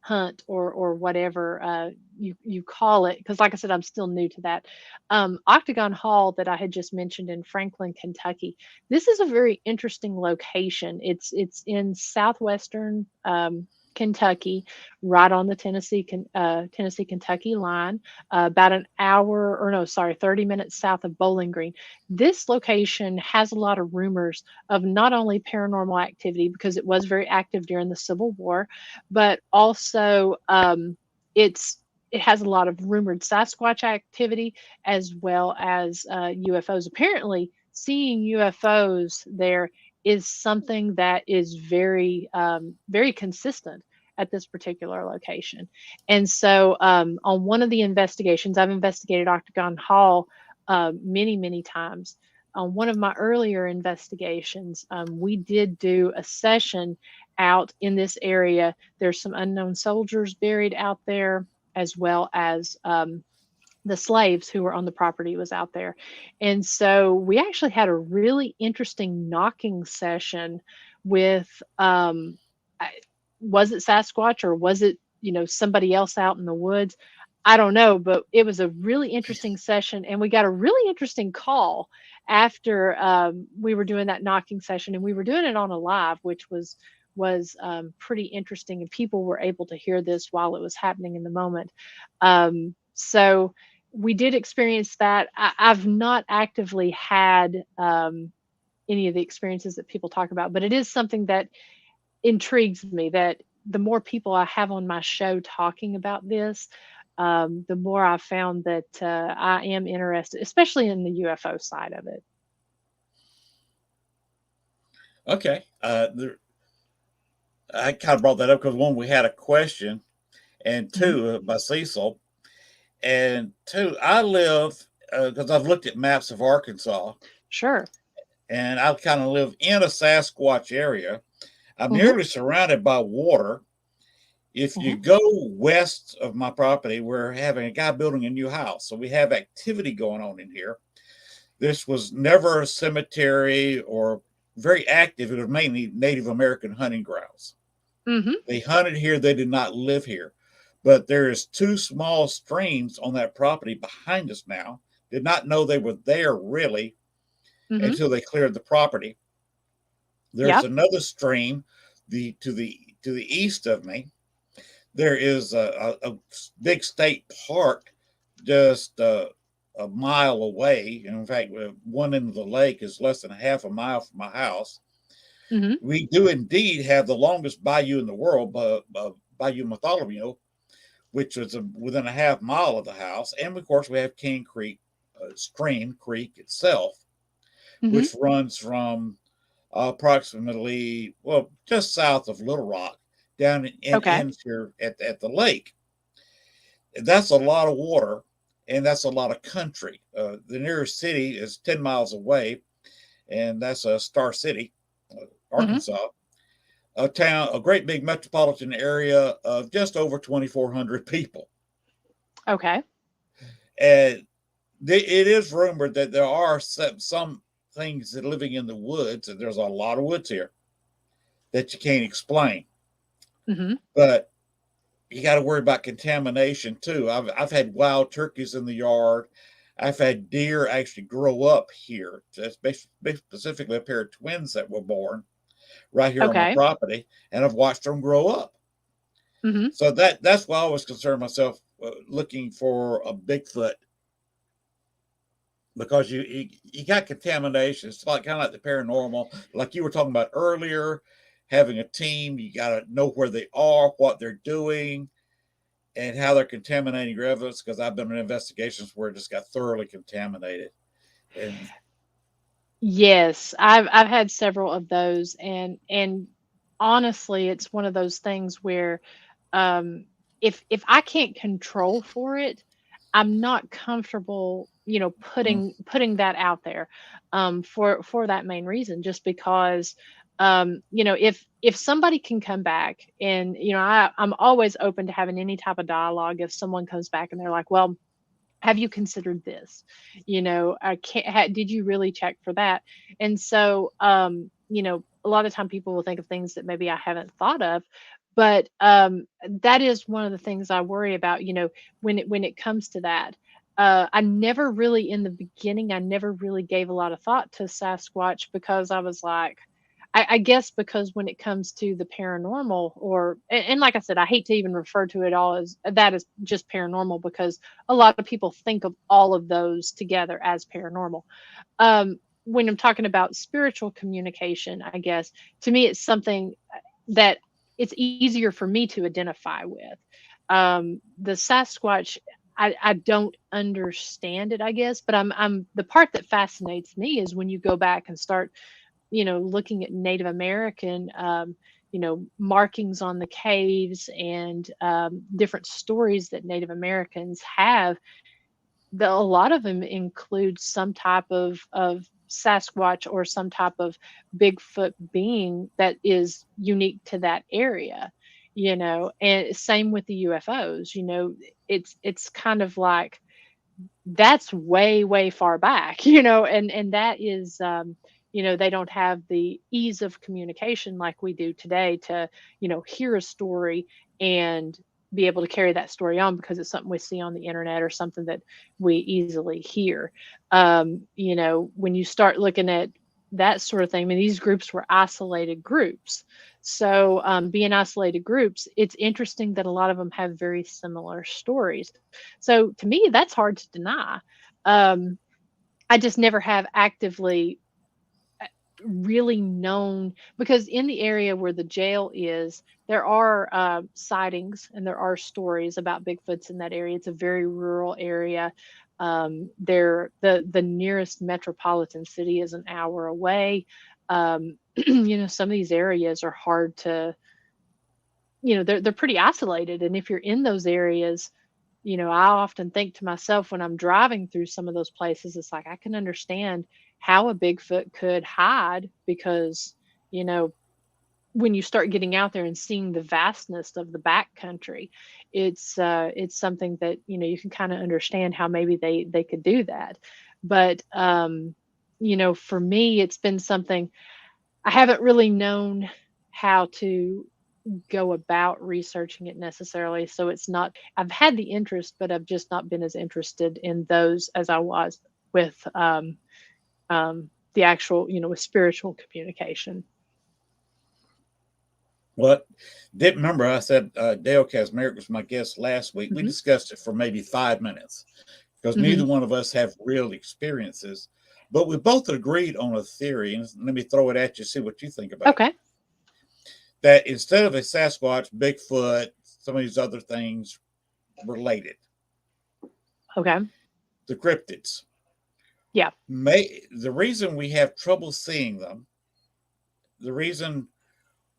hunt or whatever you call it, because like I said, I'm still new to that. Octagon Hall that I had just mentioned in Franklin, Kentucky. This is a very interesting location. It's in southwestern Kentucky, right on the Tennessee-Kentucky line, about an hour, or no, sorry, 30 minutes south of Bowling Green. This location has a lot of rumors of not only paranormal activity, because it was very active during the Civil War, but also it has a lot of rumored Sasquatch activity, as well as UFOs. Apparently, seeing UFOs there is something that is very, very consistent at this particular location. And so on one of the investigations, I've investigated Octagon Hall many, many times. On one of my earlier investigations, we did do a session out in this area. There's some unknown soldiers buried out there, as well as the slaves who were on the property was out there. And so we actually had a really interesting knocking session with, was it Sasquatch or was it, somebody else out in the woods? I don't know, but it was a really interesting session. And we got a really interesting call after we were doing that knocking session, and we were doing it on a live, which was pretty interesting. And people were able to hear this while it was happening in the moment. So we did experience that. I've not actively had any of the experiences that people talk about, but it is something that intrigues me, that the more people I have on my show talking about this, the more I've found that I am interested, especially in the UFO side of it. Okay. I kind of brought that up because one, we had a question, and two, by Cecil. And two, I live, because I've looked at maps of Arkansas. Sure. And I kind of live in a Sasquatch area. I'm nearly surrounded by water. If you go west of my property, we're having a guy building a new house. So we have activity going on in here. This was never a cemetery or very active. It was mainly Native American hunting grounds. They hunted here. They did not live here. But there is two small streams on that property behind us now. Did not know they were there really until they cleared the property. There's Yep. another stream to the east of me. There is a big state park just a mile away. In fact, one end of the lake is less than half a mile from my house. Hmm. We do indeed have the longest bayou in the world, Bayou Bartholomew, which is within a half mile of the house. And of course, we have King Creek Stream Creek itself, Hmm. which runs from approximately, well, just south of Little Rock down and Okay. ends here at the lake. That's a lot of water, and that's a lot of country. The nearest city is 10 miles away, and that's Star City, Hmm. Arkansas. A great big metropolitan area of just over 2,400 people. Okay. And it is rumored that there are some things that living in the woods, and there's a lot of woods here that you can't explain. Hmm. But you got to worry about contamination too. I've had wild turkeys in the yard. I've had deer actually grow up here. Specifically, a pair of twins that were born right here on my Okay. property, and I've watched them grow up. Hmm. So that's why I always concern myself looking for a Bigfoot, because you got contamination. It's like kind of like the paranormal, like you were talking about earlier. Having a team, you got to know where they are, what they're doing, and how they're contaminating your evidence. Because I've been in investigations where it just got thoroughly contaminated. And Yes, I've had several of those, and honestly, it's one of those things where um, if I can't control for it, I'm not comfortable, mm, putting that out there, for that main reason, just because, if somebody can come back and, I'm always open to having any type of dialogue. If someone comes back and they're like, well, have you considered this? I can't, did you really check for that? And so, a lot of time people will think of things that maybe I haven't thought of, but that is one of the things I worry about, when it comes to that. I never really, in the beginning, I never really gave a lot of thought to Sasquatch, because I was like, I guess because when it comes to the paranormal, and like I said, I hate to even refer to it all as that as just paranormal, because a lot of people think of all of those together as paranormal. When I'm talking about spiritual communication, I guess to me it's something that it's easier for me to identify with. The Sasquatch, I don't understand it, I guess, but I'm the part that fascinates me is when you go back and start, looking at Native American, markings on the caves, and different stories that Native Americans have. A lot of them include some type of Sasquatch or some type of Bigfoot being that is unique to that area. And same with the UFOs. It's kind of like that's way, way far back, and that is, they don't have the ease of communication like we do today to, hear a story and be able to carry that story on, because it's something we see on the internet or something that we easily hear. When you start looking at that sort of thing, I mean, these groups were isolated groups. So, being isolated groups, it's interesting that a lot of them have very similar stories. So to me, that's hard to deny. Um, I just never have actively really known, because in the area where the jail is, there are sightings and there are stories about Bigfoots in that area. It's a very rural area. There, the nearest metropolitan city is an hour away. Some of these areas are hard to, they're pretty isolated, and if you're in those areas, I often think to myself when I'm driving through some of those places, it's like I can understand how a Bigfoot could hide, because, you know, when you start getting out there and seeing the vastness of the backcountry, it's something that, you can kind of understand how maybe they could do that. But for me, it's been something I haven't really known how to go about researching it necessarily. So it's not, I've had the interest, but I've just not been as interested in those as I was with the actual, with spiritual communication. Well, didn't remember. I said Dale Casmerick was my guest last week. We Hmm. discussed it for maybe 5 minutes because Hmm. neither one of us have real experiences, but we both agreed on a theory. And let me throw it at you, see what you think about it. Okay. That instead of a Sasquatch, Bigfoot, some of these other things related, Okay. the cryptids, Yeah. the reason we have trouble seeing them, the reason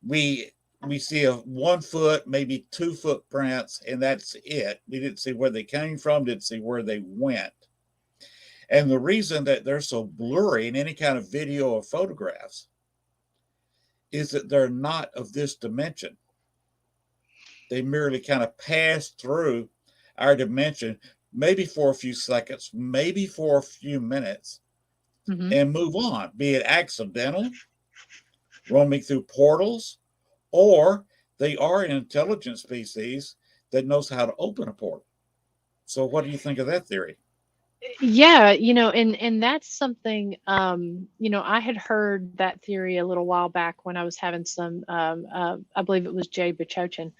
we see a 1 foot, maybe 2 footprints, and that's it. We didn't see where they came from, didn't see where they went. And the reason that they're so blurry in any kind of video or photographs is that they're not of this dimension. They merely kind of pass through our dimension, maybe for a few seconds, maybe for a few minutes, Hmm. and move on, be it accidental, roaming through portals, or they are an intelligent species that knows how to open a portal. So, what do you think of that theory? Yeah, and that's something, I had heard that theory a little while back when I was having some, I believe it was Jay Bachochin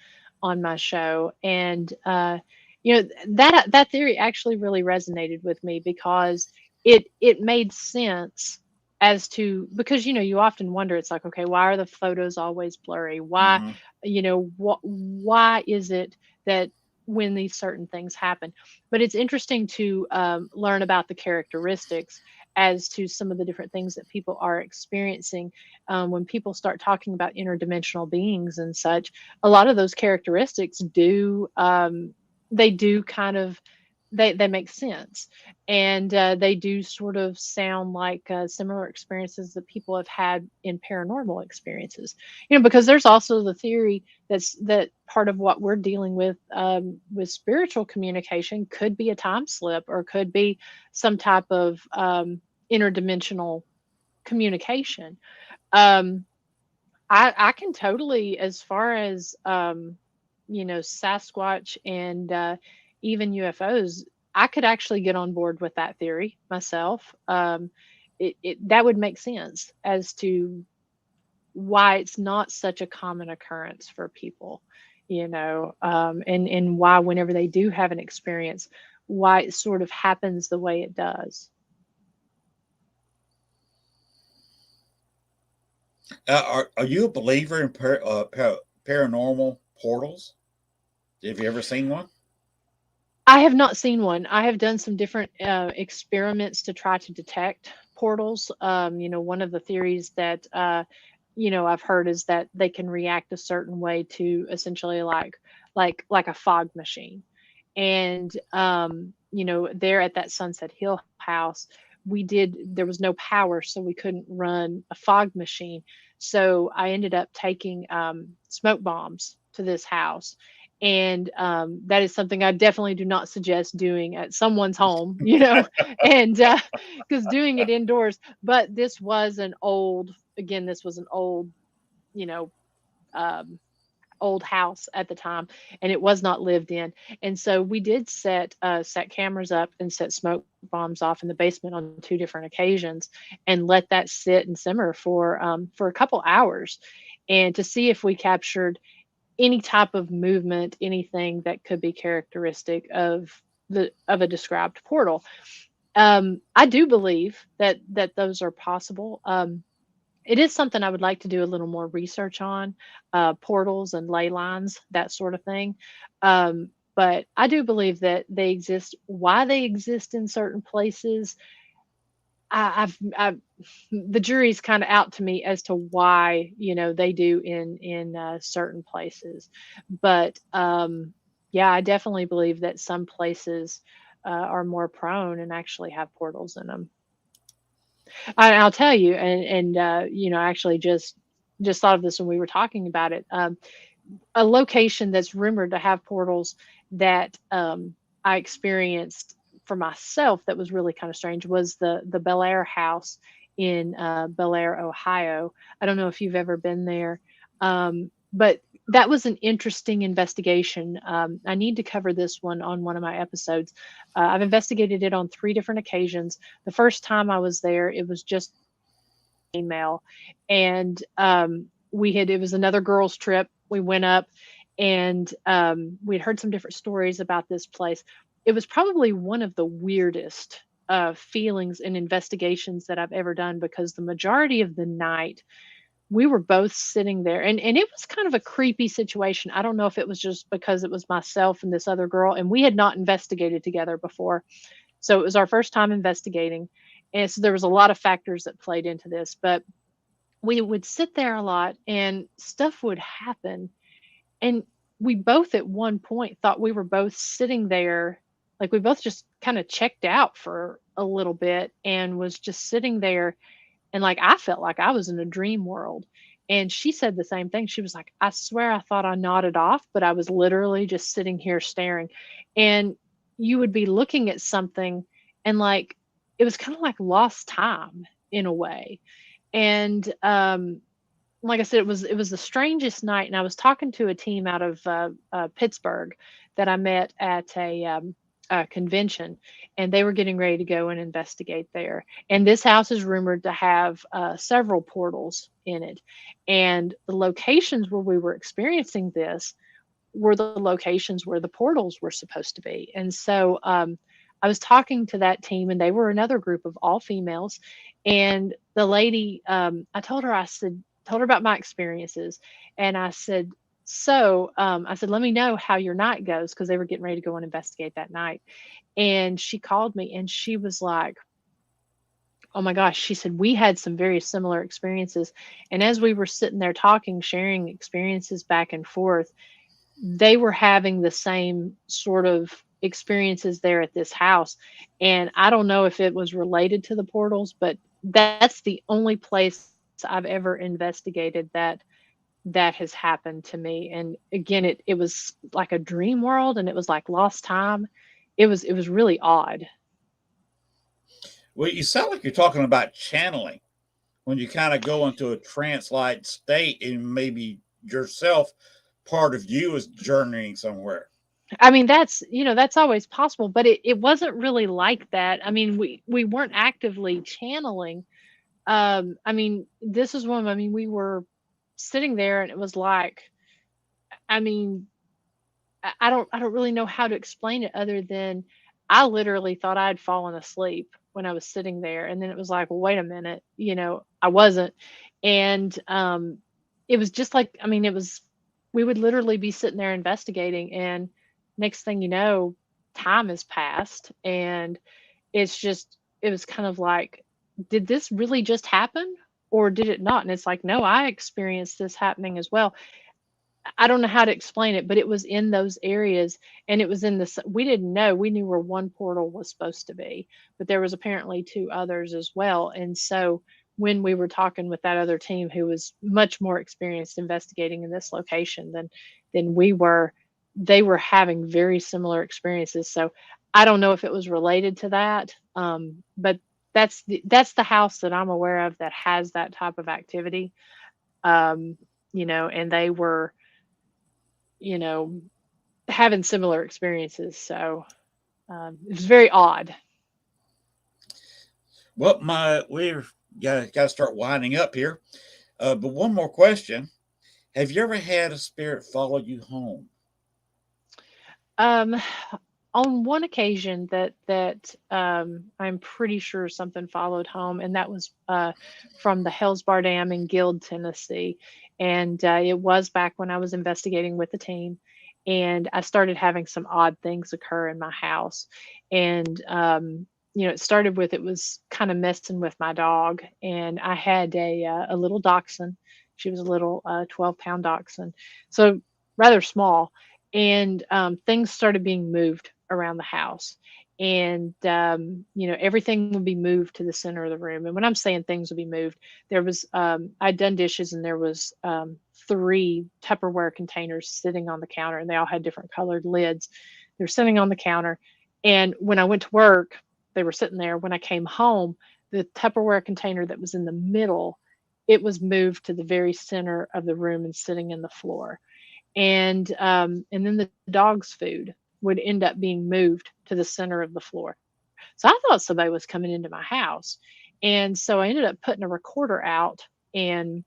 on my show. And, that theory actually really resonated with me because it made sense as to, because, you often wonder, it's like, okay, why are the photos always blurry? Why, Mm-hmm. why is it that when these certain things happen? But it's interesting to learn about the characteristics as to some of the different things that people are experiencing. When people start talking about interdimensional beings and such, a lot of those characteristics do, they do kind of, they make sense, and they do sort of sound like similar experiences that people have had in paranormal experiences. Because there's also the theory that part of what we're dealing with spiritual communication could be a time slip, or could be some type of interdimensional communication. um I can totally, as far as Sasquatch and even UFOs, I could actually get on board with that theory myself. That would make sense as to why it's not such a common occurrence for people, and why whenever they do have an experience, why it sort of happens the way it does. Are you a believer in paranormal portals? Have you ever seen one? I have not seen one. I have done some different experiments to try to detect portals. One of the theories that I've heard is that they can react a certain way to essentially like a fog machine. And there at that Sunset Hill house, there was no power, so we couldn't run a fog machine. So I ended up taking smoke bombs to this house, and that is something I definitely do not suggest doing at someone's home, and because doing it indoors. But this was an old, you know um, old house at the time, and it was not lived in. And so we did set cameras up and set smoke bombs off in the basement on two different occasions, and let that sit and simmer for a couple hours, and to see if we captured any type of movement, anything that could be characteristic of a described portal. I do believe that those are possible. It is something I would like to do a little more research on, portals and ley lines, that sort of thing. But I do believe that they exist. Why they exist in certain places, I've the jury's kind of out to me as to why they do in certain places. But yeah, I definitely believe that some places are more prone and actually have portals in them. I'll tell you, and actually just thought of this when we were talking about it. A location that's rumored to have portals that I experienced for myself that was really kind of strange was the Bel Air house in Bel Air, Ohio. I don't know if you've ever been there, but that was an interesting investigation. I need to cover this one on one of my episodes. I've investigated it on three different occasions. The first time I was there, it was just email, and it was another girls trip. We went up, and we'd heard some different stories about this place. It was probably one of the weirdest feelings and investigations that I've ever done, because the majority of the night we were both sitting there, and it was kind of a creepy situation. I don't know if it was just because it was myself and this other girl, and we had not investigated together before. So it was our first time investigating. And so there was a lot of factors that played into this, but we would sit there a lot and stuff would happen. And we both at one point thought we were both sitting there, like we both just kind of checked out for a little bit and was just sitting there. And like I felt like I was in a dream world. And she said the same thing. She was like, I swear I thought I nodded off, but I was literally just sitting here staring. And you would be looking at something, and like it was kind of like lost time in a way. And like I said, it was the strangest night. And I was talking to a team out of Pittsburgh that I met at a convention, and they were getting ready to go and investigate there. And this house is rumored to have several portals in it, and the locations where we were experiencing this were the locations where the portals were supposed to be. And so I was talking to that team, and they were another group of all females. And the lady, I told her, told her about my experiences. And I said, I said, let me know how your night goes, because they were getting ready to go and investigate that night. And she called me, and she was like, oh my gosh, she said, we had some very similar experiences. And as we were sitting there talking, sharing experiences back and forth, they were having the same sort of experiences there at this house. And I don't know if it was related to the portals, but that's the only place I've ever investigated that has happened to me. And again, it was like a dream world, and it was like lost time. It was really odd. Well, you sound like you're talking about channeling when you kind of go into a trance-like state, and maybe yourself, part of you is journeying somewhere. I mean, that's always possible, but it wasn't really like that. I mean, we weren't actively channeling. I mean, this is one, I mean, we were sitting there, and it was like, I mean, I don't really know how to explain it, other than I literally thought I'd fallen asleep when I was sitting there. And then it was like, well, wait a minute, I wasn't. And it was just like, I mean, we would literally be sitting there investigating, and next thing you know, time has passed. And it was kind of like, did this really just happen, or did it not? And it's like, no, I experienced this happening as well. I don't know how to explain it, but it was in those areas, and it was in this. We didn't know. We knew where one portal was supposed to be, but there was apparently two others as well. And so when we were talking with that other team, who was much more experienced investigating in this location than we were, they were having very similar experiences. So I don't know if it was related to that, but that's the house that I'm aware of that has that type of activity. And they were, having similar experiences. So it was very odd. Well, we've got to start winding up here. But one more question: have you ever had a spirit follow you home? Um, on one occasion that I'm pretty sure something followed home, and that was from the Hells Bar Dam in Guild, Tennessee. And it was back when I was investigating with the team, and I started having some odd things occur in my house. And it started with, it was kind of messing with my dog, and I had a little dachshund. She was a little 12-pound dachshund, so rather small. And things started being moved around the house. And everything would be moved to the center of the room. And when I'm saying things would be moved, there was I'd done dishes, and there was 3 Tupperware containers sitting on the counter, and they all had different colored lids. They're sitting on the counter, and when I went to work, they were sitting there. When I came home, the Tupperware container that was in the middle, it was moved to the very center of the room and sitting in the floor. And then the dog's food would end up being moved to the center of the floor. So I thought somebody was coming into my house. And so I ended up putting a recorder out and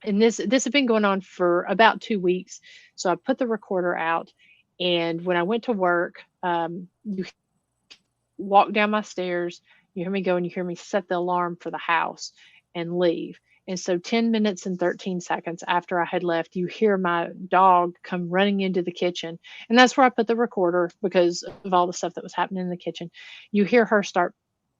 And this had been going on for about 2 weeks. So I put the recorder out, and when I went to work, you walk down my stairs, you hear me go, and you hear me set the alarm for the house and leave. And so 10 minutes and 13 seconds after I had left, you hear my dog come running into the kitchen. And that's where I put the recorder because of all the stuff that was happening in the kitchen. You hear her start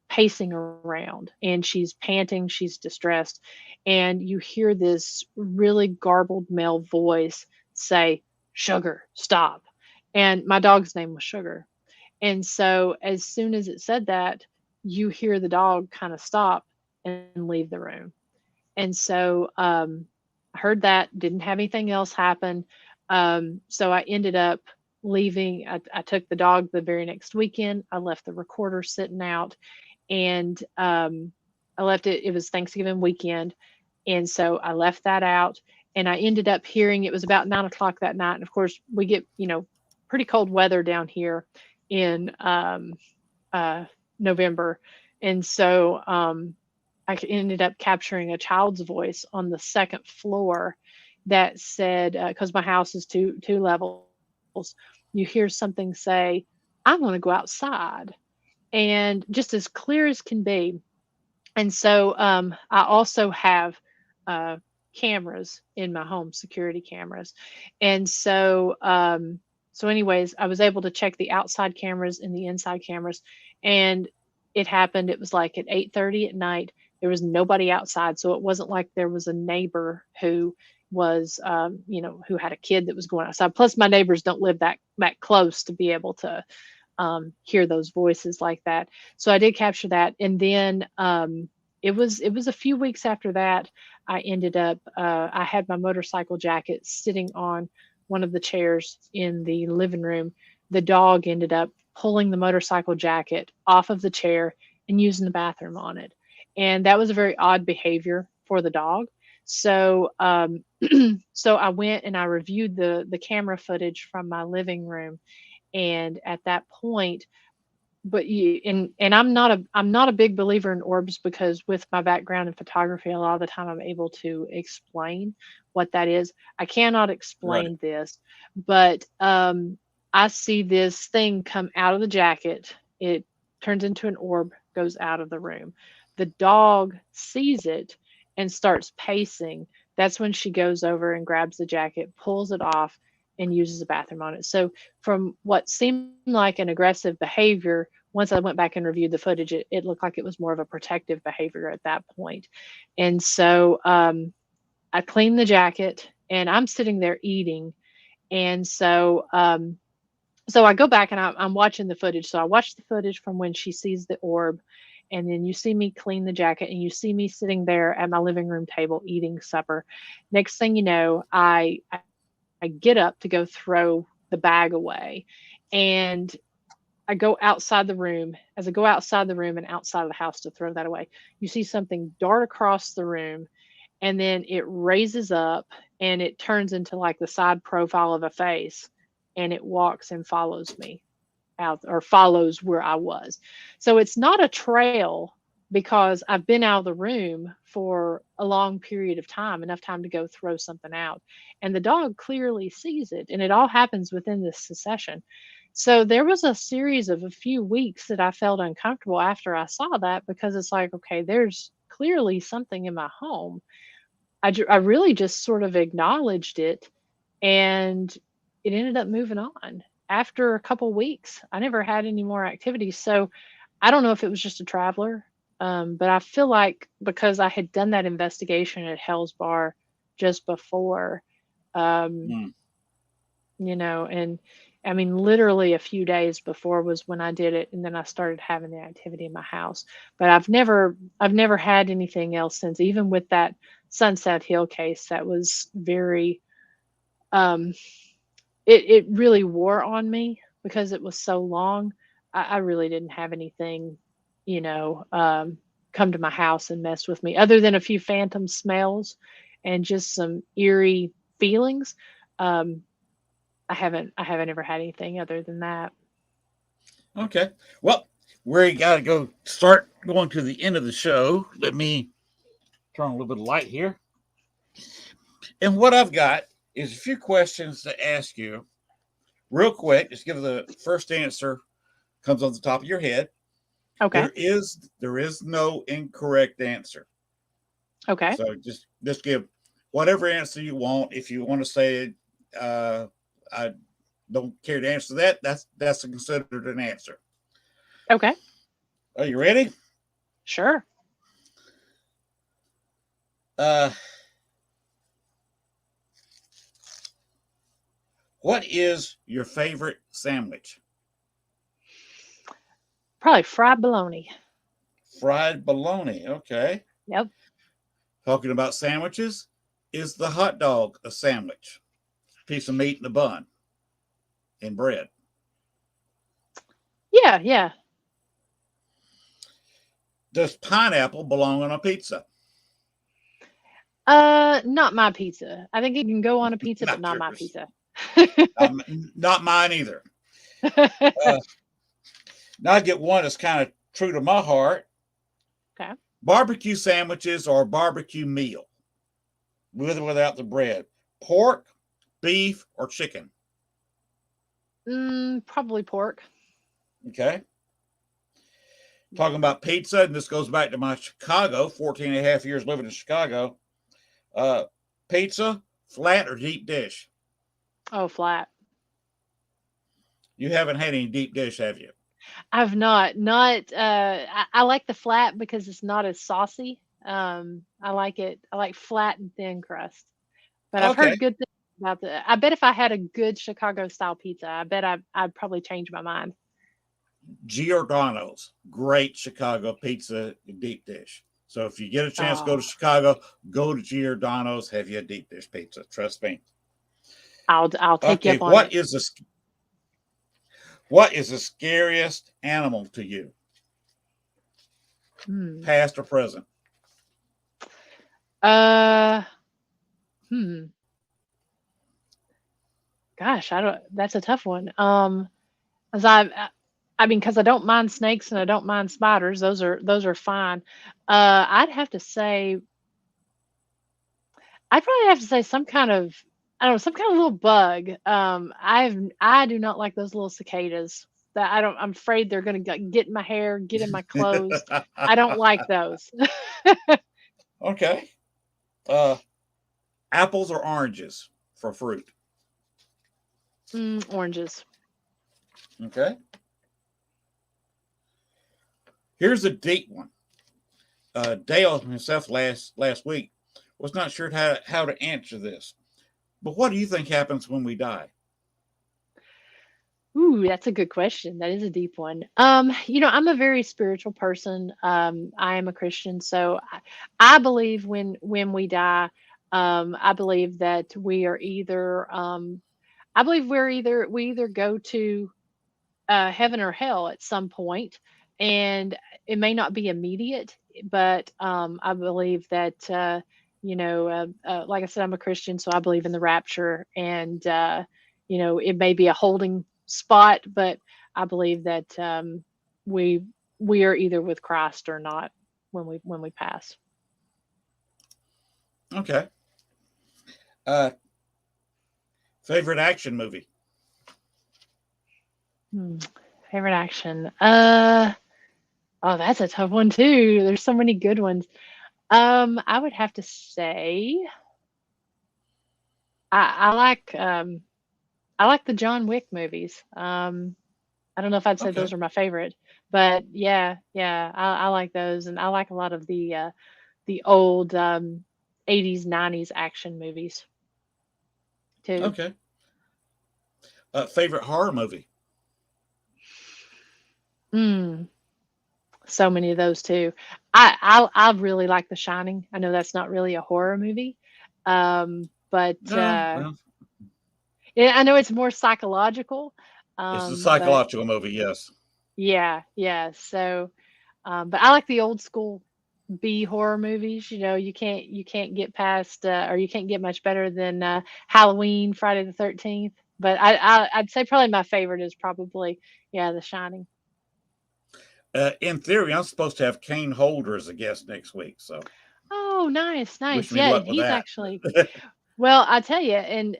pacing around, and she's panting, she's distressed. And you hear this really garbled male voice say, "Sugar, stop." And my dog's name was Sugar. And so as soon as it said that, you hear the dog kind of stop and leave the room. And so I heard that, didn't have anything else happen. So I ended up leaving. I took the dog the very next weekend. I left the recorder sitting out, and I left it. It was Thanksgiving weekend. And so I left that out, and I ended up hearing it was about 9 o'clock that night. And of course, we get, pretty cold weather down here in November. And so I ended up capturing a child's voice on the second floor that said, because my house is two levels, you hear something say, "I want to go outside," and just as clear as can be. And so I also have cameras in my home, security cameras. And so, anyways, I was able to check the outside cameras and the inside cameras, and it happened. It was like at 8:30 at night. There was nobody outside, so it wasn't like there was a neighbor who was, who had a kid that was going outside. Plus, my neighbors don't live that close to be able to hear those voices like that. So I did capture that, and then it was a few weeks after that. I ended up I had my motorcycle jacket sitting on one of the chairs in the living room. The dog ended up pulling the motorcycle jacket off of the chair and using the bathroom on it, and that was a very odd behavior for the dog. So so I went and I reviewed the camera footage from my living room, and at that point, but you and I'm not a big believer in orbs, because with my background in photography, a lot of the time I'm able to explain what that is. I cannot Right. explain this, but I see this thing come out of the jacket. It turns into an orb, goes out of the room. The dog sees it and starts pacing. That's when she goes over and grabs the jacket, pulls it off, and uses the bathroom on it. So from what seemed like an aggressive behavior, once I went back and reviewed the footage, it looked like it was more of a protective behavior at that point. And so I cleaned the jacket, and I'm sitting there eating. And so so I go back and I'm watching the footage. So I watch the footage from when she sees the orb, and then you see me clean the jacket, and you see me sitting there at my living room table eating supper. Next thing you know, I get up to go throw the bag away, and I go outside the room. As I go outside the room and outside of the house to throw that away, you see something dart across the room, and then it raises up and it turns into like the side profile of a face, and it walks and follows me out, or follows where I was. So it's not a trail, because I've been out of the room for a long period of time, enough time to go throw something out. And the dog clearly sees it, and it all happens within this succession. So there was a series of a few weeks that I felt uncomfortable after I saw that, because it's like, okay, there's clearly something in my home. I really just sort of acknowledged it, and it ended up moving on. After a couple weeks, I never had any more activities. So I don't know if it was just a traveler, but I feel like because I had done that investigation at Hell's Bar just before, um, Mm. and I mean, literally a few days before was when I did it, and then I started having the activity in my house. But I've never had anything else since. Even with that Sunset Hill case, that was very, um, it really wore on me because it was so long. I really didn't have anything, come to my house and mess with me, other than a few phantom smells and just some eerie feelings. Um, I haven't ever had anything other than that. Okay. Well, we got to go start going to the end of the show. Let me turn a little bit of light here. And what I've got is a few questions to ask you real quick. Just give the first answer comes on the top of your head. Okay. There is no incorrect answer. Okay. So just give whatever answer you want. If you want to say I don't care to answer that, that's considered an answer. Okay. Are you ready? Sure. What is your favorite sandwich? Probably fried bologna. Fried bologna. Okay. Yep. Talking about sandwiches, is the hot dog a sandwich? Piece of meat in a bun and bread. Yeah. Yeah. Does pineapple belong on a pizza? Not my pizza. I think it can go on a pizza, but Not not my yours. pizza. Not mine either. Now I get one that's kind of true to my heart. Okay. Barbecue sandwiches or barbecue meal, with or without the bread. Pork, beef, or chicken. Probably pork. Okay. Talking about pizza, and this goes back to my Chicago, 14 and a half years living in Chicago. Pizza, flat or deep dish? Oh, flat. You haven't had any deep dish, have you? I've not. Not. I like the flat because it's not as saucy. I like it. I like flat and thin crust. But I've Okay. heard good things about the. I bet if I had a good Chicago style pizza, I bet I'd probably change my mind. Giordano's, great Chicago pizza deep dish. So if you get a chance to go to Oh, Chicago, go to Giordano's, have you a deep dish pizza. Trust me. I'll take you Okay, up on it. what is the scariest animal to you, Hmm. past or present? Uh. Hmm. Gosh, I don't. That's a tough one. As I mean, because I don't mind snakes and I don't mind spiders. Those are fine. I'd have to say I'd probably have to say some kind of I don't know, some kind of little bug. I do not like those little cicadas. That I don't. I'm afraid they're going to get in my hair, get in my clothes. I don't like those. Okay. Uh, apples or oranges for fruit? Oranges. Okay. Here's a deep one. Dale himself last week was not sure how to answer this. But what do you think happens when we die? Ooh, that's a good question. That is a deep one. I'm a very spiritual person. I am a Christian, so I believe when we die, I believe that we are either I believe we either go to heaven or hell at some point, and it may not be immediate, but I believe that like I said, I'm a Christian, so I believe in the rapture, and it may be a holding spot, but I believe that we we are either with Christ or not when we pass. Okay. Uh, favorite action movie? Hmm. Favorite action? Oh, that's a tough one too. There's so many good ones. I would have to say I I like the John Wick movies. I don't know if I'd say Okay. those are my favorite, but yeah, I like those, and I like a lot of the old 80s, 90s action movies too. Okay. Favorite horror movie? Mm, so many of those too. I really like The Shining. I know that's not really a horror movie, but No, well, yeah, I know it's more psychological. it's a But psychological movie. Yes. yeah. So, but I like the old school B horror movies. You can't get past or you can't get much better than Halloween, Friday the 13th. But I'd say probably my favorite is probably The Shining. In theory, I'm supposed to have Kane Holder as a guest next week. So Oh, nice, Wish nice. me Yeah, luck with he's that. actually well, I tell you, and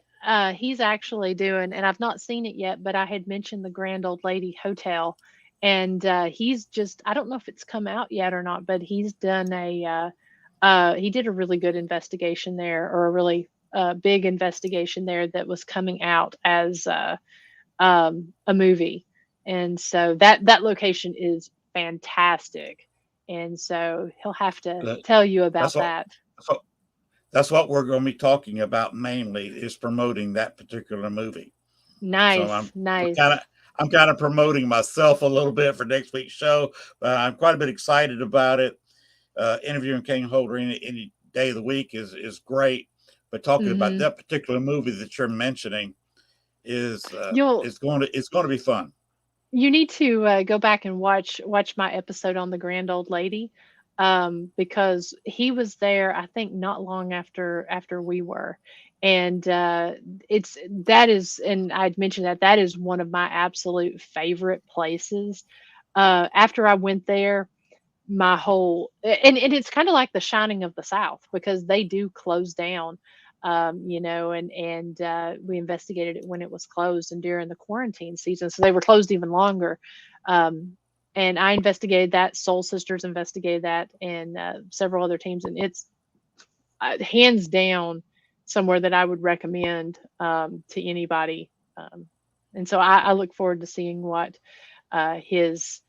he's actually doing, and I've not seen it yet, but I had mentioned the Grand Old Lady Hotel, and he's just, I don't know if it's come out yet or not, but he's done he did a really good investigation there, or a really big investigation there that was coming out as a movie, and so that location is fantastic, and so he'll have to That- tell you That's about what. that. That's what. That's what we're going to be talking about mainly, is promoting that particular movie. So Nice, nice. I'm kind of promoting myself a little bit for next week's show. I'm quite a bit excited about it. Interviewing King Holder any day of the week is great, but talking about Hmm. that particular movie that you're mentioning is You'll it's going to be fun. you need to go back and watch my episode on the Grand Old Lady, because he was there, I think, not long after we were, and it's that is, and I'd mentioned that is one of my absolute favorite places. After I went there, my whole and it's kind of like the Shining of the South, because they do close down, and we investigated it when it was closed and during the quarantine season, so they were closed even longer. um and I investigated that, Soul Sisters investigated that, and several other teams, and it's hands down somewhere that I would recommend to anybody. And so I look forward to seeing what uh his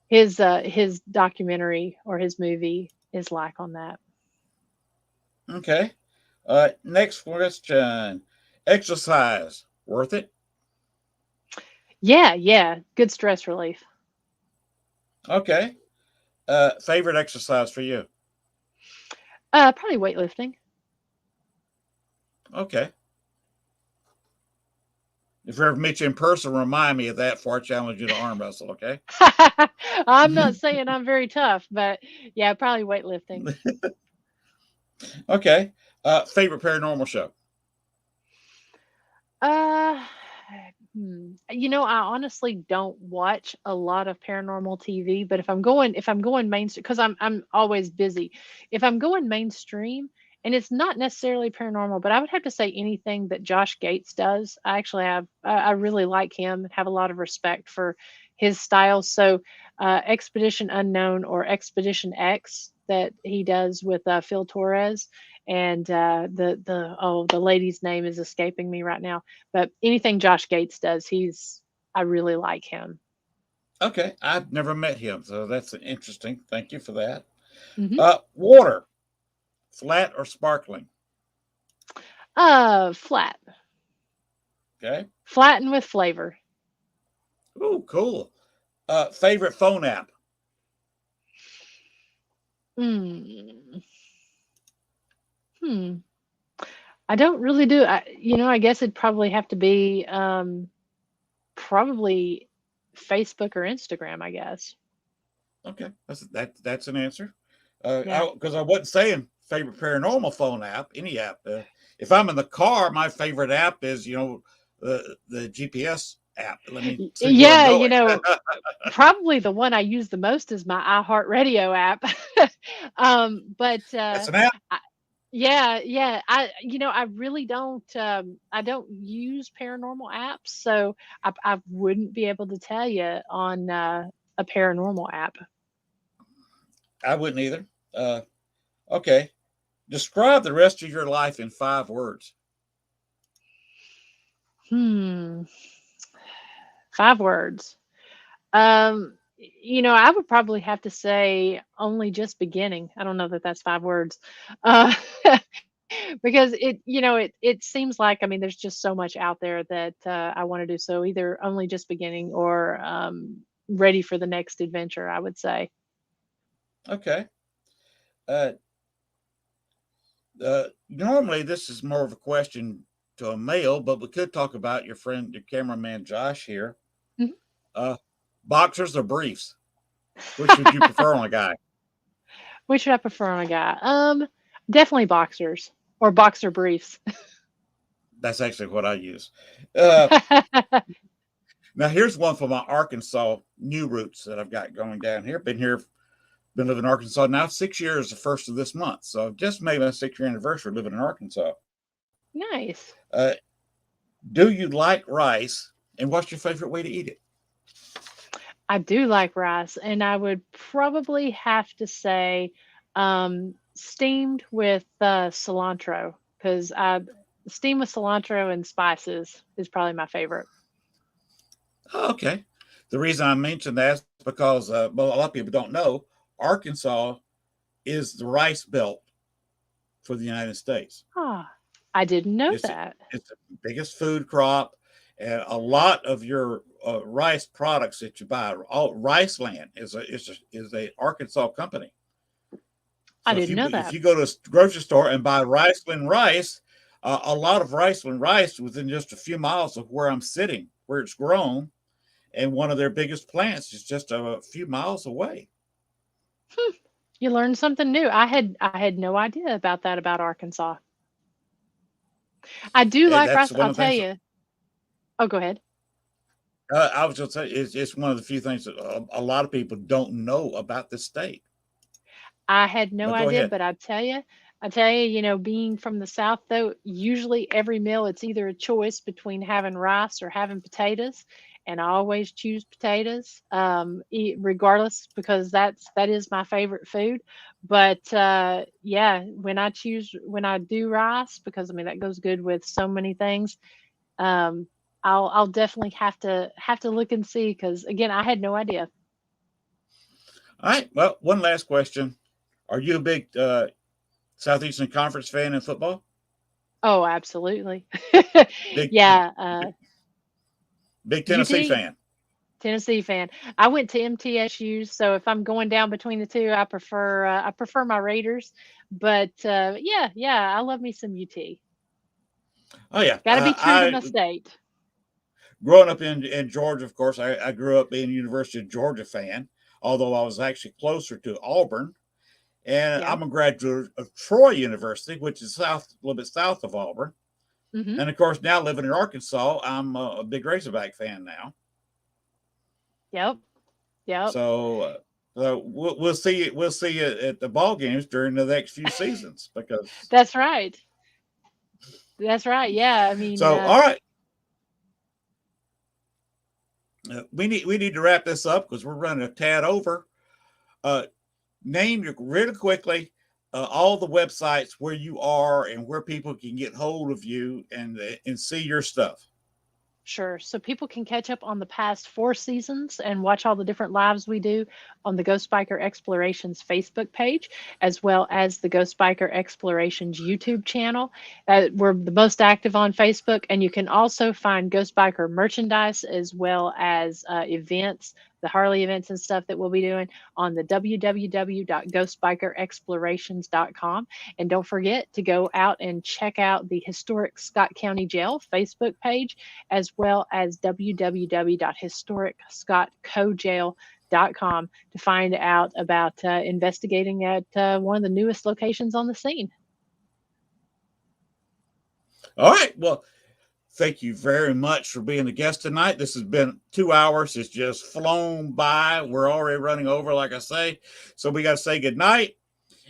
his documentary or his movie is like on that. Okay. Next question. Exercise worth it? Yeah, yeah, good stress relief. Okay. Favorite exercise for you? Probably weightlifting. Okay. If I ever meet you in person, remind me of that before I challenge you to arm wrestle. Okay. I'm not saying I'm very tough, but yeah, probably weightlifting. Okay. Favorite paranormal show? Uh, I honestly don't watch a lot of paranormal TV, but if I'm going mainstream, because I'm always busy. If I'm going mainstream, and it's not necessarily paranormal, but I would have to say anything that Josh Gates does. I really like him and have a lot of respect for his style. So, Expedition Unknown, or Expedition X, that he does with Phil Torres, and the lady's name is escaping me right now, but anything Josh Gates does, I really like him. Okay. I've never met him, so that's interesting. Thank you for that. Hmm. Water, flat or sparkling? Flat, Okay. flat and with flavor. Oh, cool. Favorite phone app? Mm. Hmm. I don't really do. I guess it'd probably have to be probably Facebook or Instagram, I guess. Okay, that's an answer. Yeah. Because I wasn't saying favorite paranormal phone app, any app. If I'm in the car, my favorite app is the GPS app. Let me see where I'm Yeah, going. probably the one I use the most is my iHeartRadio app. But That's an app. yeah, yeah. I really I don't use paranormal apps, so I wouldn't be able to tell you on a paranormal app. I wouldn't either. Uh, okay, describe the rest of your life in 5 words. Hmm. 5 words. I would probably have to say only just beginning. I don't know that that's 5 words. Uh, because it seems like, I mean, there's just so much out there that I want to do. So either only just beginning, or ready for the next adventure, I would say. Okay. Uh, Normally, this is more of a question to a male, but we could talk about your friend, your cameraman Josh here. Mhm. Uh, Boxers or briefs? Which would you prefer on a guy? Which would I prefer on a guy? Definitely boxers or boxer briefs. That's actually what I use. Uh, Now here's one for my Arkansas new roots that I've got going down here. Been been living in Arkansas now 6 years, the first of this month. So I've just made my 6-year anniversary living in Arkansas. Nice. Do you like rice? And what's your favorite way to eat it? I do like rice, and I would probably have to say steamed with cilantro, because steamed with cilantro and spices is probably my favorite. Okay. The reason I mentioned that is because well, a lot of people don't know Arkansas is the rice belt for the United States. Ah, I didn't know It's that. it's the biggest food crop, and a lot of your rice products that you buy, all Riceland is a Arkansas company. I So if didn't know if that. you go to a grocery store and buy Riceland rice, a lot of Riceland rice within just a few miles of where I'm sitting, where it's grown, and one of their biggest plants is just a few miles away. You learned something new. I had no idea about that about Arkansas. I do And like that's rice. one I'll of the tell things. you. Oh, go ahead. I was just saying, it's one of the few things that a lot of people don't know about this state. I had no But go idea, ahead. but being from the South, though, usually every meal it's either a choice between having rice or having potatoes, and I always choose potatoes, regardless, because that is my favorite food. But yeah, when I do rice, because I mean that goes good with so many things. Um, I'll definitely have to look and see, because again, I had no idea. All right. Well, one last question. Are you a big Southeastern Conference fan in football? Oh, absolutely. Big, Yeah, big Tennessee UT. fan. Tennessee fan. I went to MTSU, so if I'm going down between the two, I prefer my Raiders. But yeah, yeah, I love me some UT. Oh yeah. Got to be true to my state. Growing up in Georgia, of course, I grew up being a University of Georgia fan, although I was actually closer to Auburn. And Yeah. I'm a graduate of Troy University, which is a little bit south of Auburn. Hmm. And of course, now living in Arkansas, I'm a big Razorback fan now. Yep. Yep. So we'll see. We'll see you at the ball games during the next few seasons because. That's right. That's right. Yeah. I mean, So all right, we need to wrap this up because we're running a tad over. Name your really quickly all the websites where you are and where people can get hold of you and see your stuff. sure. So people can catch up on the past 4 seasons and watch all the different lives we do on the Ghost Biker Explorations Facebook page, as well as the Ghost Biker Explorations YouTube channel. We're the most active on Facebook, and you can also find Ghost Biker merchandise as well as events, the Harley events and stuff that we'll be doing on the www.ghostbikerexplorations.com. And don't forget to go out and check out the Historic Scott County Jail Facebook page, as well as www.historicscottcojail.com to find out about investigating at one of the newest locations on the scene. All right. Well, thank you very much for being a guest tonight. This has been 2 hours. It's just flown by. We're already running over, like I say. So we got to say good night.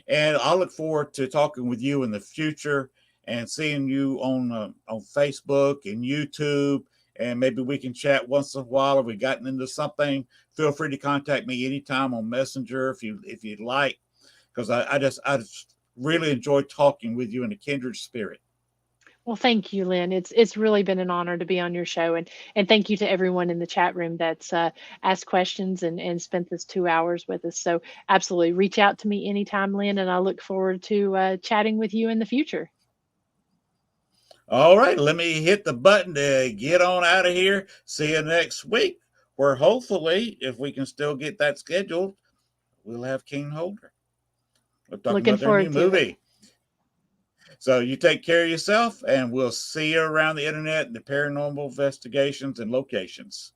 And I look forward to talking with you in the future and seeing you on Facebook and YouTube. And maybe we can chat once in a while. If we've gotten into something, feel free to contact me anytime on Messenger if you'd like, because I just really enjoy talking with you in a kindred spirit. Well, thank you, Lynn. It's really been an honor to be on your show, and thank you to everyone in the chat room that's asked questions and spent this 2 hours with us. So absolutely, reach out to me anytime, Lynn, and I look forward to chatting with you in the future. All right, let me hit the button to get on out of here. See you next week, where hopefully, if we can still get that scheduled, we'll have King Holder. We're talking Looking about their forward new to it. movie. So you take care of yourself, and we'll see you around the internet, the paranormal investigations and locations.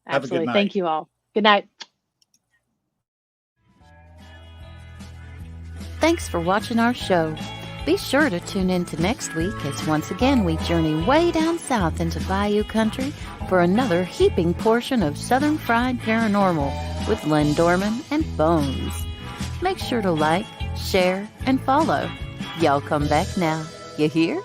Have a good Absolutely. night. Thank you all. Good night. Thanks for watching our show. Be sure to tune in to next week as once again we journey way down south into Bayou Country for another heaping portion of Southern Fried Paranormal with Len Dorman and Bones. make sure to like, share, and follow. Y'all come back now. You hear?